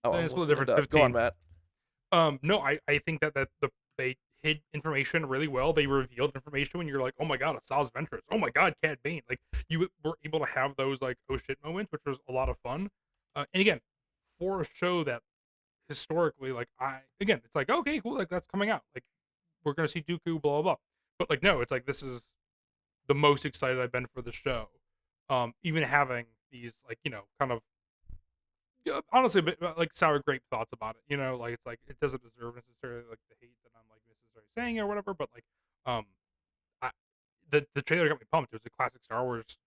[SPEAKER 2] oh,
[SPEAKER 1] It's a little
[SPEAKER 2] I'm
[SPEAKER 1] different,
[SPEAKER 2] looking it up. Go on,
[SPEAKER 1] 15.
[SPEAKER 2] Matt.
[SPEAKER 1] No, I think that they hid information really well. They revealed information when you're like, oh my god, Asajj Ventress. Oh my god, Cad Bane. Like, you were able to have those like oh shit moments, which was a lot of fun. And again, for a show that historically, like, it's like, okay, cool, like that's coming out. Like, we're gonna see Dooku, blah blah blah. But like, no, it's like this is the most excited I've been for the show. Even having these like, kind of honestly, like sour grape thoughts about it. Like it's like it doesn't deserve necessarily like the hate that I'm like necessarily saying or whatever. But like, I, the trailer got me pumped. It was a classic Star Wars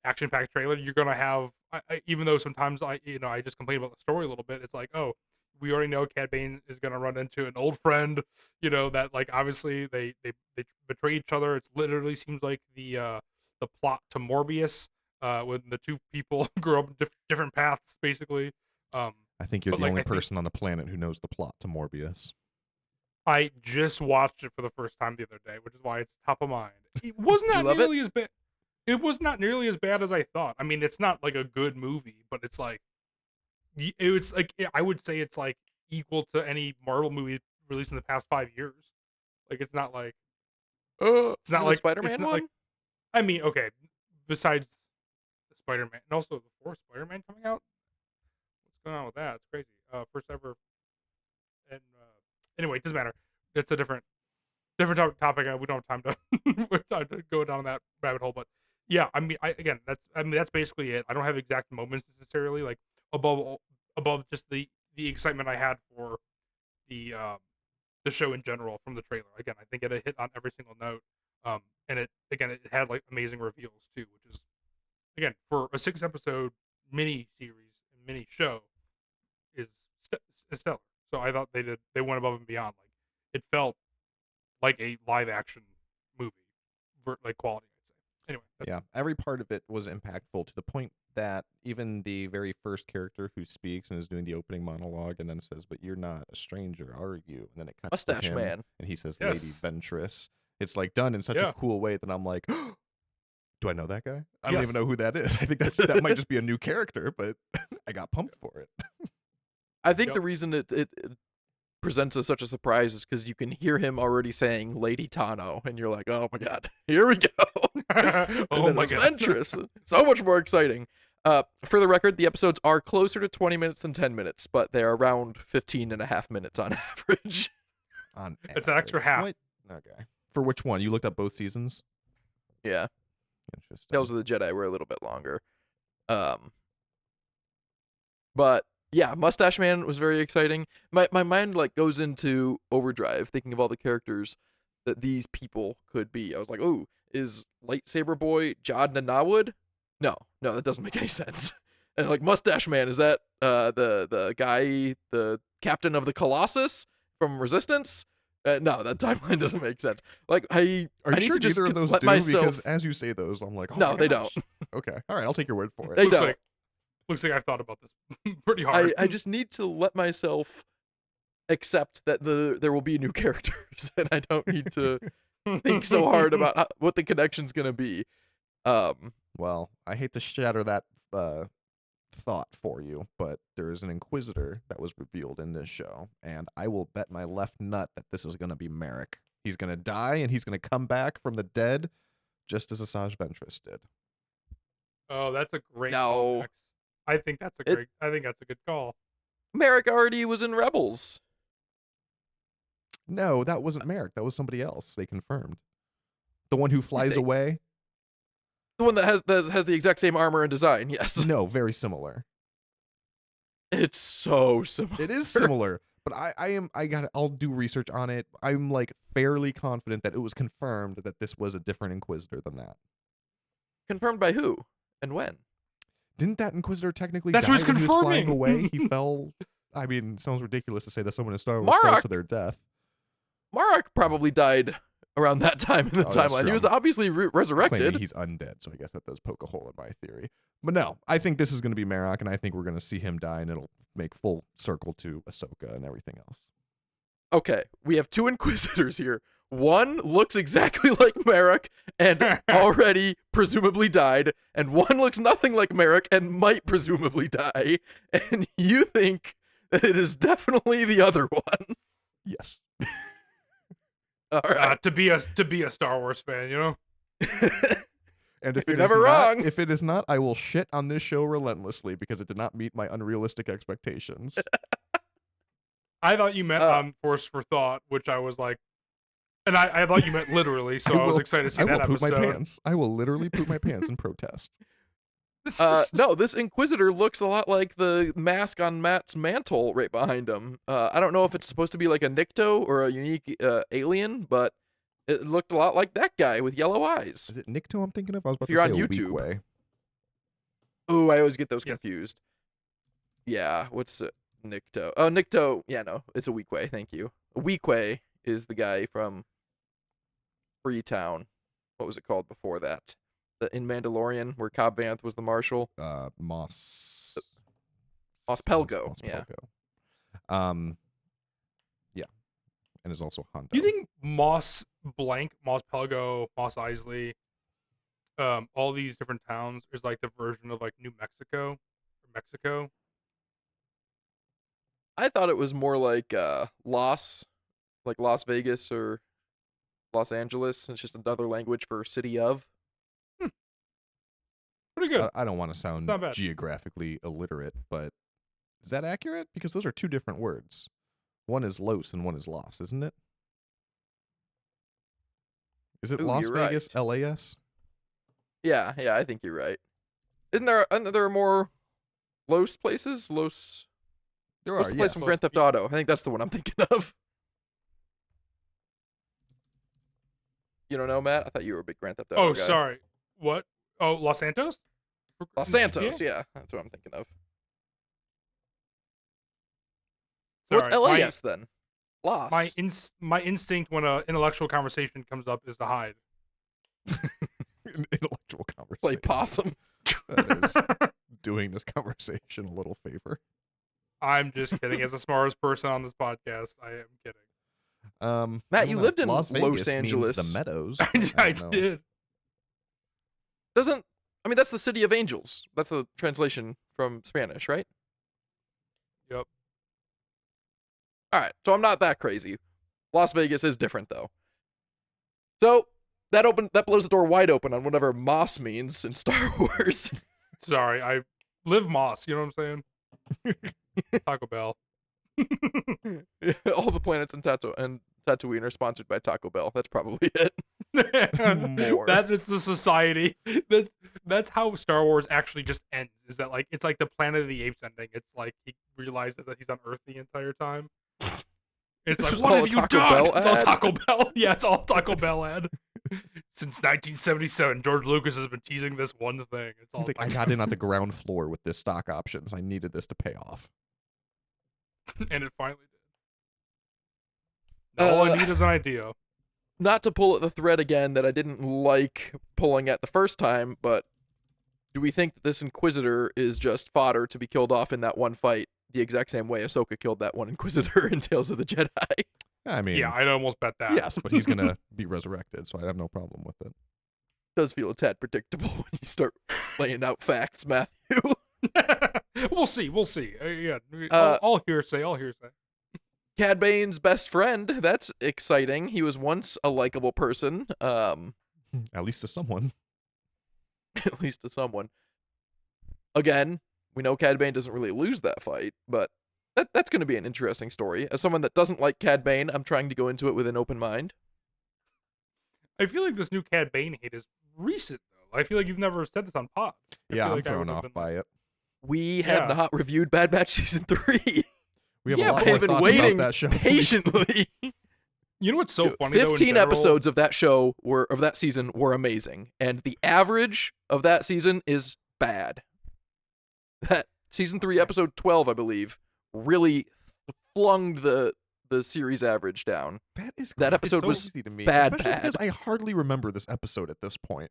[SPEAKER 1] action-packed trailer. You're gonna have, even though sometimes I just complain about the story a little bit. It's like, oh, we already know Cad Bane is gonna run into an old friend. That like obviously they betray each other. It literally seems like the plot to Morbius, when the two people grow up in different paths, basically.
[SPEAKER 3] I think you're
[SPEAKER 1] But,
[SPEAKER 3] the
[SPEAKER 1] like,
[SPEAKER 3] only
[SPEAKER 1] I think-
[SPEAKER 3] person on the planet who knows the plot to Morbius.
[SPEAKER 1] I just watched it for the first time the other day, which is why it's top of mind. It was
[SPEAKER 2] Did you
[SPEAKER 1] not
[SPEAKER 2] love it?
[SPEAKER 1] nearly as bad. It was not nearly as bad as I thought. I mean, it's not like a good movie, but it's like it's like I would say it's like equal to any Marvel movie released in the past 5 years. Like it's not like
[SPEAKER 2] It's
[SPEAKER 1] not
[SPEAKER 2] the
[SPEAKER 1] like-
[SPEAKER 2] Spider-Man
[SPEAKER 1] it's not
[SPEAKER 2] one.
[SPEAKER 1] like- I mean, okay, besides the Spider-Man and also the 4th Spider-Man coming out. What's going on with that? It's crazy. First ever. And anyway, it doesn't matter. It's a different topic. And we don't have time to go down that rabbit hole. But yeah, I mean, that's basically it. I don't have exact moments necessarily, like above just the excitement I had for the show in general from the trailer. Again, I think it hit on every single note. And it had like amazing reveals too, which is again for a 6-episode mini series and mini show is stellar. So I thought they went above and beyond. Like it felt like a live action movie, like quality, I'd say. Anyway,
[SPEAKER 3] Yeah, every part of it was impactful to the point that even the very first character who speaks and is doing the opening monologue and then says, "But you're not a stranger, are you?" And then it cuts to
[SPEAKER 2] Mustache
[SPEAKER 3] him,
[SPEAKER 2] Man.
[SPEAKER 3] and he says,
[SPEAKER 1] Yes.
[SPEAKER 3] "Lady Ventress." It's like done in such
[SPEAKER 1] Yeah.
[SPEAKER 3] a cool way that I'm like, do I know that guy? I don't
[SPEAKER 1] Yes.
[SPEAKER 3] even know who that is. I think that might just be a new character, but I got pumped for it.
[SPEAKER 2] I think
[SPEAKER 1] Yep.
[SPEAKER 2] the reason it presents as such a surprise is because you can hear him already saying Lady Tano, and you're like, oh my god, here we go. And
[SPEAKER 1] oh
[SPEAKER 2] then
[SPEAKER 1] my
[SPEAKER 2] it's
[SPEAKER 1] god,
[SPEAKER 2] Ventress. So much more exciting. For the record, the episodes are closer to 20 minutes than 10 minutes, but they are around 15 and a half minutes on average.
[SPEAKER 3] On
[SPEAKER 1] It's an extra
[SPEAKER 3] average.
[SPEAKER 1] half.
[SPEAKER 3] What? Okay. For which one? You looked up both seasons?
[SPEAKER 2] Yeah,
[SPEAKER 3] Interesting.
[SPEAKER 2] Tales of the Jedi were a little bit longer. But yeah, Mustache Man was very exciting. My mind like goes into overdrive thinking of all the characters that these people could be. I was like, "Oh, is Lightsaber Boy Jod Nanawud?" No, that doesn't make any sense. And like Mustache Man, is that the guy, the captain of the Colossus from Resistance? No, that timeline doesn't make sense. Like
[SPEAKER 3] Are you
[SPEAKER 2] I need
[SPEAKER 3] sure
[SPEAKER 2] to just
[SPEAKER 3] neither of those
[SPEAKER 2] let
[SPEAKER 3] do?
[SPEAKER 2] myself.
[SPEAKER 3] Because as you say those, I'm like, oh
[SPEAKER 2] No,
[SPEAKER 3] my
[SPEAKER 2] they
[SPEAKER 3] gosh.
[SPEAKER 2] don't.
[SPEAKER 3] Okay. All right. I'll take your word for it.
[SPEAKER 2] They
[SPEAKER 1] looks
[SPEAKER 2] don't.
[SPEAKER 1] like looks like I've thought about this pretty hard.
[SPEAKER 2] I just need to let myself accept that there will be new characters, and I don't need to think so hard about what the connection's gonna be.
[SPEAKER 3] Well, I hate to shatter that thought for you, but there is an Inquisitor that was revealed in this show, and I will bet my left nut that this is going to be Merrick. He's going to die, and he's going to come back from the dead, just as Asajj Ventress did.
[SPEAKER 1] Oh, that's a great
[SPEAKER 2] No.
[SPEAKER 1] call, Max. I think that's a great. I think that's a good call.
[SPEAKER 2] Merrick already was in Rebels.
[SPEAKER 3] No, that wasn't Merrick. That was somebody else. They confirmed. The one who flies away?
[SPEAKER 2] The one that has the exact same armor and design, yes.
[SPEAKER 3] No, very similar.
[SPEAKER 2] It's so similar.
[SPEAKER 3] It is similar, but I'll do research on it. I'm like fairly confident that it was confirmed that this was a different Inquisitor than that.
[SPEAKER 2] Confirmed by who and when?
[SPEAKER 3] Didn't that Inquisitor technically
[SPEAKER 1] That's
[SPEAKER 3] die
[SPEAKER 1] what it's
[SPEAKER 3] when he was flying
[SPEAKER 1] confirming.
[SPEAKER 3] away? He fell. I mean, it sounds ridiculous to say that someone in Star Wars fell to their death.
[SPEAKER 2] Marok probably died around that time in the timeline.
[SPEAKER 3] True.
[SPEAKER 2] He was obviously resurrected.
[SPEAKER 3] Claiming he's undead, so I guess that does poke a hole in my theory. But no, I think this is going to be Marok, and I think we're going to see him die, and it'll make full circle to Ahsoka and everything else.
[SPEAKER 2] Okay, we have two Inquisitors here. One looks exactly like Marok and already presumably died, and one looks nothing like Marok and might presumably die. And you think that it is definitely the other one?
[SPEAKER 3] Yes.
[SPEAKER 2] All right.
[SPEAKER 1] To be a Star Wars fan, you know.
[SPEAKER 3] And if
[SPEAKER 2] You're
[SPEAKER 3] it
[SPEAKER 2] never
[SPEAKER 3] is not,
[SPEAKER 2] wrong.
[SPEAKER 3] if it is not, I will shit on this show relentlessly because it did not meet my unrealistic expectations.
[SPEAKER 1] I thought you meant Force for Thought, which I was like, and I thought you meant literally, so I was excited to see that
[SPEAKER 3] I will poop
[SPEAKER 1] episode.
[SPEAKER 3] my pants. I will literally poop my pants in protest.
[SPEAKER 2] No, this Inquisitor looks a lot like the mask on Matt's mantle right behind him. I don't know if it's supposed to be like a Nikto or a unique alien, but it looked a lot like that guy with yellow eyes.
[SPEAKER 3] Is it Nikto I'm thinking of? I was about
[SPEAKER 2] If you're
[SPEAKER 3] to say
[SPEAKER 2] on
[SPEAKER 3] a
[SPEAKER 2] YouTube.
[SPEAKER 3] Weequay.
[SPEAKER 2] Oh, I always get those
[SPEAKER 1] Yes.
[SPEAKER 2] confused. Yeah, what's Nikto? Oh, Nikto. Yeah, no, it's a Weequay. Thank you. A Weequay is the guy from Freetown. What was it called before that? In Mandalorian, where Cobb Vanth was the marshal.
[SPEAKER 3] Mos
[SPEAKER 2] Pelgo.
[SPEAKER 3] Mos
[SPEAKER 2] Yeah.
[SPEAKER 3] Pelgo. Yeah. And is also Hondo.
[SPEAKER 1] Do you think Moss Pelgo, Moss Isley, all these different towns is like the version of like New Mexico or Mexico?
[SPEAKER 2] I thought it was more like Las Vegas or Los Angeles. It's just another language for city of.
[SPEAKER 1] Pretty good.
[SPEAKER 3] I don't want to sound
[SPEAKER 1] Not bad.
[SPEAKER 3] geographically illiterate, but is that accurate? Because those are two different words. One is Los and one is Los, isn't it? Is it
[SPEAKER 2] Ooh,
[SPEAKER 3] Las
[SPEAKER 2] you're
[SPEAKER 3] Vegas,
[SPEAKER 2] right.
[SPEAKER 3] LAS?
[SPEAKER 2] Yeah, I think you're right. Aren't there more Los places? Los.
[SPEAKER 3] There
[SPEAKER 2] What's
[SPEAKER 3] are,
[SPEAKER 2] the place
[SPEAKER 3] yes.
[SPEAKER 2] from Grand Theft Auto? I think that's the one I'm thinking of. You don't know, Matt? I thought you were a big Grand Theft Auto
[SPEAKER 1] Oh,
[SPEAKER 2] guy.
[SPEAKER 1] sorry. What? Oh, Los Santos?
[SPEAKER 2] Los Santos, yeah, that's what I'm thinking of. What's
[SPEAKER 1] Sorry,
[SPEAKER 2] LAS then? Los.
[SPEAKER 1] My instinct when an intellectual conversation comes up is to hide.
[SPEAKER 3] Intellectual conversation.
[SPEAKER 2] Play possum.
[SPEAKER 3] That is doing this conversation a little favor.
[SPEAKER 1] I'm just kidding. As the smartest person on this podcast, I am kidding.
[SPEAKER 2] Matt,
[SPEAKER 3] I
[SPEAKER 2] you
[SPEAKER 3] don't know.
[SPEAKER 2] lived in
[SPEAKER 3] Los Vegas
[SPEAKER 2] Los
[SPEAKER 3] means
[SPEAKER 2] Angeles.
[SPEAKER 3] the Meadows.
[SPEAKER 1] I
[SPEAKER 3] don't know.
[SPEAKER 1] did.
[SPEAKER 2] That's the city of angels. That's the translation from Spanish, right?
[SPEAKER 1] Yep.
[SPEAKER 2] All right, so I'm not that crazy. Las Vegas is different though. So that blows the door wide open on whatever Moss means in Star Wars.
[SPEAKER 1] Sorry, I live Moss. You know what I'm saying? Taco Bell.
[SPEAKER 2] All the planets in Tatooine are sponsored by Taco Bell. That's probably it.
[SPEAKER 3] More.
[SPEAKER 1] That is the society. That's how Star Wars actually just ends. Is that like it's like the Planet of the Apes ending? It's like he realizes that he's on Earth the entire time. It's like,
[SPEAKER 2] Just
[SPEAKER 1] what
[SPEAKER 2] all
[SPEAKER 1] have
[SPEAKER 2] a
[SPEAKER 1] you
[SPEAKER 2] Taco
[SPEAKER 1] done?
[SPEAKER 2] Bell
[SPEAKER 1] It's all
[SPEAKER 2] ad?
[SPEAKER 1] Taco Bell. Yeah, it's all Taco Bell ad. Since 1977, George Lucas has been teasing this one thing. It's all
[SPEAKER 3] He's like, I
[SPEAKER 1] Taco
[SPEAKER 3] got in on the ground floor with this stock options. I needed this to pay off.
[SPEAKER 1] and it finally did. Now all I need is an idea.
[SPEAKER 2] Not to pull at the thread again that I didn't like pulling at the first time, but do we think that this Inquisitor is just fodder to be killed off in that one fight? the exact same way Ahsoka killed that one Inquisitor in Tales of the Jedi.
[SPEAKER 3] I mean,
[SPEAKER 1] Yeah, I'd almost bet that.
[SPEAKER 3] yes, but he's gonna be resurrected, so I have no problem with it.
[SPEAKER 2] Does feel a tad predictable when you start laying out facts, Matthew.
[SPEAKER 1] We'll see. We'll see. Yeah,
[SPEAKER 2] Uh,
[SPEAKER 1] all hearsay. All hearsay.
[SPEAKER 2] Cad Bane's best friend. That's exciting. He was once a likable person.
[SPEAKER 3] At least to someone.
[SPEAKER 2] At least to someone. Again, we know Cad Bane doesn't really lose that fight, but that's going to be an interesting story. As someone that doesn't like Cad Bane, I'm trying to go into it with an open mind.
[SPEAKER 1] I feel like this new Cad Bane hate is recent though. I feel like you've never said this on pod.
[SPEAKER 3] Yeah, I'm
[SPEAKER 1] like
[SPEAKER 3] thrown off by it.
[SPEAKER 2] We have not reviewed Bad Batch Season 3.
[SPEAKER 3] We have
[SPEAKER 1] Yeah,
[SPEAKER 3] a lot
[SPEAKER 2] I
[SPEAKER 3] more
[SPEAKER 2] have been
[SPEAKER 3] thoughts
[SPEAKER 2] waiting
[SPEAKER 3] about that show.
[SPEAKER 2] patiently.
[SPEAKER 1] You know what's so funny?
[SPEAKER 2] 15
[SPEAKER 1] though, in
[SPEAKER 2] episodes of that show of that season were amazing, and the average of that season is bad. That season 3 episode 12, I believe, really flung the series average down. That episode
[SPEAKER 3] so
[SPEAKER 2] was
[SPEAKER 3] easy to me,
[SPEAKER 2] bad,
[SPEAKER 3] especially
[SPEAKER 2] bad.
[SPEAKER 3] because I hardly remember this episode at this point.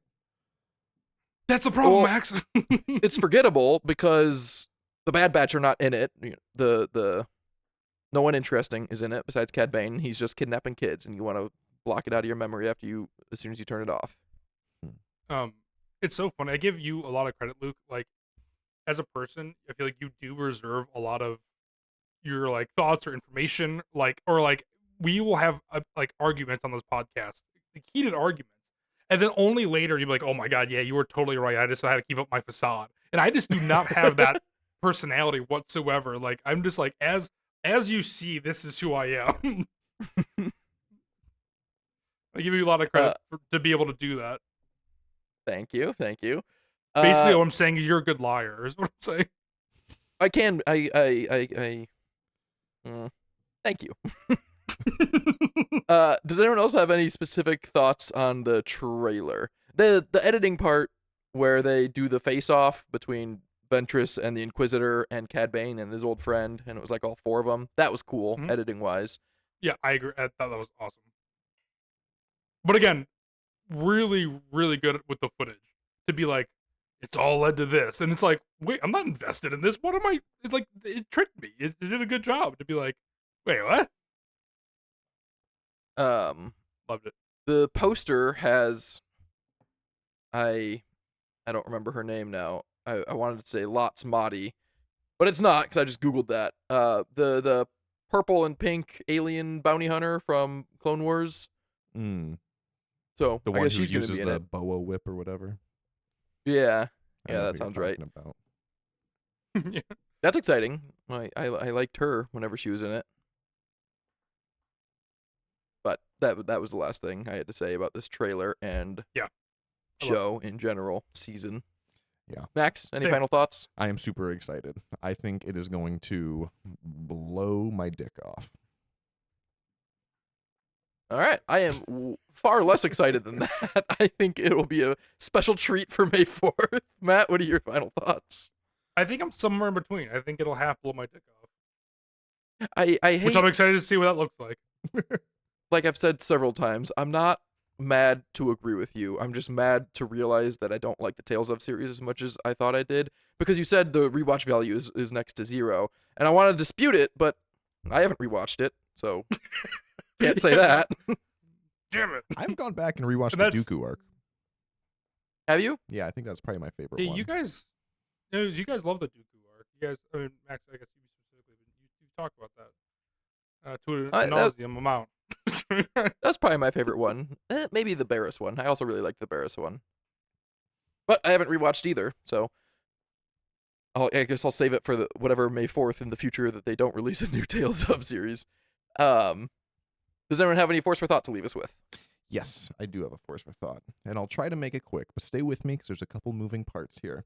[SPEAKER 1] That's the problem,
[SPEAKER 2] Well,
[SPEAKER 1] Max.
[SPEAKER 2] It's forgettable because the Bad Batch are not in it. The no one interesting is in it besides Cad Bane. He's just kidnapping kids, and you want to block it out of your memory as soon as you turn it off.
[SPEAKER 1] It's so funny. I give you a lot of credit, Luke. Like, as a person, I feel like you do reserve a lot of your like thoughts or information, or we will have like arguments on this podcast, like, heated arguments, and then only later you'll be like, "Oh my god, yeah, you were totally right. I just had to keep up my facade," and I just do not have that personality whatsoever. Like, I'm just like, as you see, this is who I am. I give you a lot of credit to be able to do that.
[SPEAKER 2] Thank you.
[SPEAKER 1] Basically, what I'm saying is you're a good liar. Is what I'm saying.
[SPEAKER 2] I can. Thank you. Does anyone else have any specific thoughts on the trailer? The editing part where they do the face-off between Ventress and the Inquisitor and Cad Bane and his old friend, and it was like all four of them. That was cool, editing-wise.
[SPEAKER 1] Yeah, I agree. I thought that was awesome. But again, really, really good with the footage. To be like, it's all led to this. And it's like, wait, I'm not invested in this. What am I? It's like, it tricked me. It did a good job to be like, wait, what? Loved it.
[SPEAKER 2] The poster has, I don't remember her name now. I wanted to say Lots Madi, but it's not because I just Googled that. The purple and pink alien bounty hunter from Clone Wars. So
[SPEAKER 3] The
[SPEAKER 2] I
[SPEAKER 3] one
[SPEAKER 2] guess
[SPEAKER 3] who
[SPEAKER 2] she's gonna
[SPEAKER 3] uses
[SPEAKER 2] be in
[SPEAKER 3] the
[SPEAKER 2] it.
[SPEAKER 3] boa whip or whatever.
[SPEAKER 2] Yeah,
[SPEAKER 3] I know
[SPEAKER 2] that
[SPEAKER 3] who
[SPEAKER 2] sounds
[SPEAKER 3] you're
[SPEAKER 2] right.
[SPEAKER 3] talking about.
[SPEAKER 1] Yeah.
[SPEAKER 2] That's exciting. I liked her whenever she was in it. But that was the last thing I had to say about this trailer and show in general, season.
[SPEAKER 3] Yeah.
[SPEAKER 2] Max, any
[SPEAKER 1] Same.
[SPEAKER 2] final thoughts?
[SPEAKER 3] I am super excited. I think it is going to blow my dick off.
[SPEAKER 2] All right. I am far less excited than that. I think it will be a special treat for May 4th. Matt, what are your final thoughts?
[SPEAKER 1] I think I'm somewhere in between. I think it'll half blow my dick off.
[SPEAKER 2] I hate,
[SPEAKER 1] Which I'm excited to see what that looks like.
[SPEAKER 2] like I've said several times, I'm not mad to agree with you. I'm just mad to realize that I don't like the Tales of series as much as I thought I did. Because you said the rewatch value is next to 0. And I want to dispute it, but I haven't rewatched it, so can't say that.
[SPEAKER 1] Damn it.
[SPEAKER 3] I've gone back and rewatched
[SPEAKER 1] And
[SPEAKER 3] the Dooku arc.
[SPEAKER 2] Have you?
[SPEAKER 3] Yeah, I think that's probably my favorite
[SPEAKER 1] Hey,
[SPEAKER 3] one.
[SPEAKER 1] you guys love the Dooku arc. You guys, I mean, Max, I guess you specifically, but you've talked about that to a nauseam amount.
[SPEAKER 2] That's probably my favorite one. Maybe the Barris one. I also really like the Barris one. But I haven't rewatched either, so I guess I'll save it for whatever May 4th in the future that they don't release a new Tales of series. Does anyone have any force for thought to leave us with?
[SPEAKER 3] Yes, I do have a force for thought. And I'll try to make it quick, but stay with me because there's a couple moving parts here.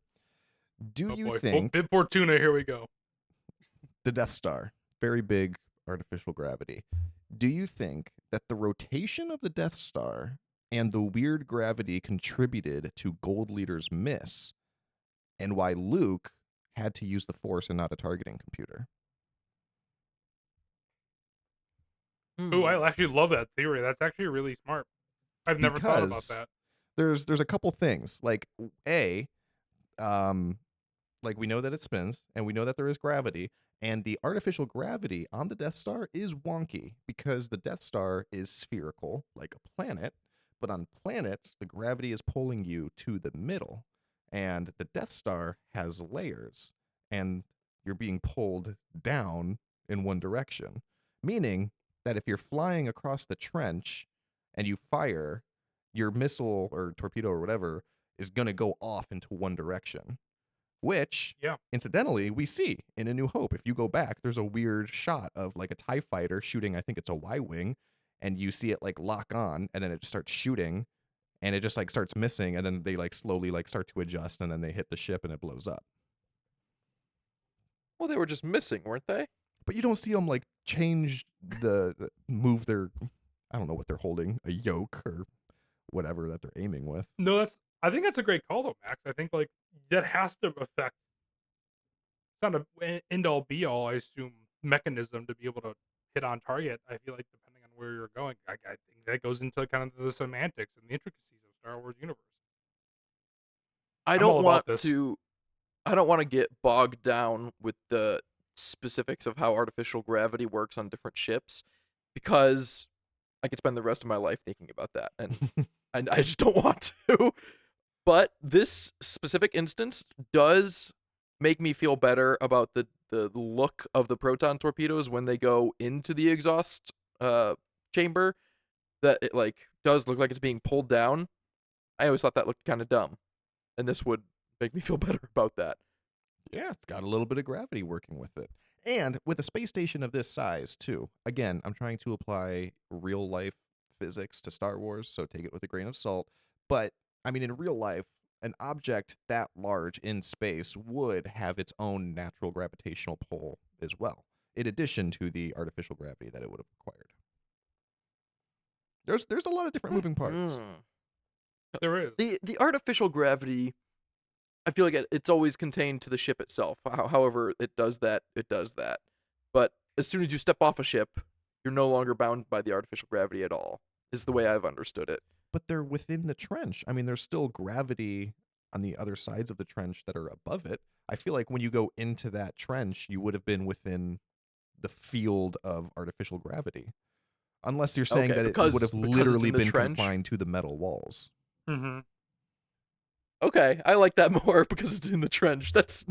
[SPEAKER 3] Do you think
[SPEAKER 1] Bib Fortuna, here we go.
[SPEAKER 3] the Death Star, very big artificial gravity, do you think that the rotation of the Death Star and the weird gravity contributed to Gold Leader's miss and why Luke had to use the Force and not a targeting computer?
[SPEAKER 1] Ooh, I actually love that theory. That's actually really smart. I've never thought about
[SPEAKER 3] Because
[SPEAKER 1] that.
[SPEAKER 3] There's a couple things. Like, like we know that it spins and we know that there is gravity, And the artificial gravity on the Death Star is wonky because the Death Star is spherical, like a planet, but on planets, the gravity is pulling you to the middle. And the Death Star has layers, and you're being pulled down in one direction, meaning that if you're flying across the trench and you fire, your missile or torpedo or whatever is going to go off into one direction, which
[SPEAKER 1] Yeah.
[SPEAKER 3] incidentally we see in A New Hope. If you go back, there's a weird shot of like a TIE fighter shooting, I think it's a Y-wing, and you see it like lock on, and then it just starts shooting, and it just like starts missing, and then they like slowly like start to adjust, and then they hit the ship and it blows up.
[SPEAKER 2] Well, they were just missing, weren't they?
[SPEAKER 3] But you don't see them like change move their, I don't know what they're holding, a yoke or whatever that they're aiming with.
[SPEAKER 1] No, I think that's a great call though, Max. I think like that has to affect. It's not a end all be all, I assume, mechanism to be able to hit on target. I feel like depending on where you're going, I think that goes into kind of the semantics and the intricacies of Star Wars universe.
[SPEAKER 2] I
[SPEAKER 1] I'm
[SPEAKER 2] don't
[SPEAKER 1] all about
[SPEAKER 2] want
[SPEAKER 1] this.
[SPEAKER 2] to I don't want to get bogged down with the specifics of how artificial gravity works on different ships, because I could spend the rest of my life thinking about that, and I just don't want to. But this specific instance does make me feel better about the look of the proton torpedoes when they go into the exhaust chamber. That it like does look like it's being pulled down. I always thought that looked kind of dumb, and this would make me feel better about that.
[SPEAKER 3] Yeah, it's got a little bit of gravity working with it. And with a space station of this size, too. Again, I'm trying to apply real life physics to Star Wars, so take it with a grain of salt. But, I mean, in real life, an object that large in space would have its own natural gravitational pull as well, in addition to the artificial gravity that it would have required. There's a lot of different moving parts.
[SPEAKER 1] There is.
[SPEAKER 2] The artificial gravity, I feel like it's always contained to the ship itself. However it does that, it does that. But as soon as you step off a ship, you're no longer bound by the artificial gravity at all, is the way I've understood it.
[SPEAKER 3] But they're within the trench. I mean, there's still gravity on the other sides of the trench that are above it. I feel like when you go into that trench, you would have been within the field of artificial gravity. Unless you're saying
[SPEAKER 2] Okay,
[SPEAKER 3] that
[SPEAKER 2] because-
[SPEAKER 3] it would have
[SPEAKER 2] because it's
[SPEAKER 3] literally
[SPEAKER 2] in the
[SPEAKER 3] been
[SPEAKER 2] trench?
[SPEAKER 3] confined to the metal walls.
[SPEAKER 1] Mm-hmm.
[SPEAKER 2] Okay, I like that more because it's in the trench. That's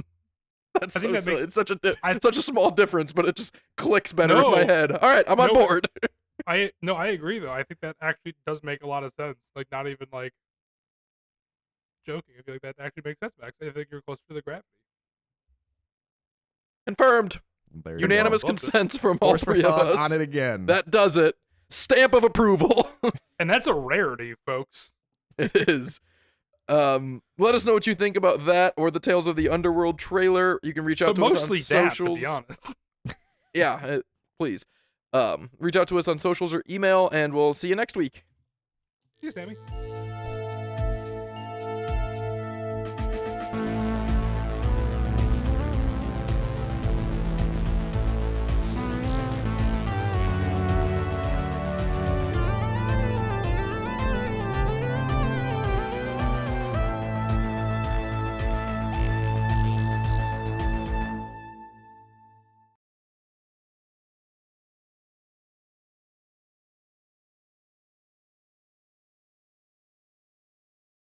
[SPEAKER 1] I think that makes-
[SPEAKER 2] it's such a
[SPEAKER 1] I-
[SPEAKER 2] such a small difference, but it just clicks better in my
[SPEAKER 1] No.
[SPEAKER 2] head. All right, I'm on
[SPEAKER 1] No.
[SPEAKER 2] board.
[SPEAKER 1] I agree though. I think that actually does make a lot of sense. Like not even like joking. I feel like that actually makes sense, Max. I think you're closer to the gravity.
[SPEAKER 2] Confirmed.
[SPEAKER 3] There you
[SPEAKER 2] Unanimous
[SPEAKER 3] go.
[SPEAKER 1] Loved it.
[SPEAKER 2] consent from all
[SPEAKER 3] Force for
[SPEAKER 2] three of
[SPEAKER 3] thought
[SPEAKER 2] us.
[SPEAKER 3] on it again.
[SPEAKER 2] That does it. Stamp of approval.
[SPEAKER 1] And that's a rarity, folks.
[SPEAKER 2] It is. Let us know what you think about that or the Tales of the Underworld trailer. You can reach out
[SPEAKER 1] But
[SPEAKER 2] to us on
[SPEAKER 1] mostly that, to
[SPEAKER 2] socials.
[SPEAKER 1] be honest.
[SPEAKER 2] Yeah, please. Reach out to us on socials or email, and we'll see you next week.
[SPEAKER 1] See you, Sammy.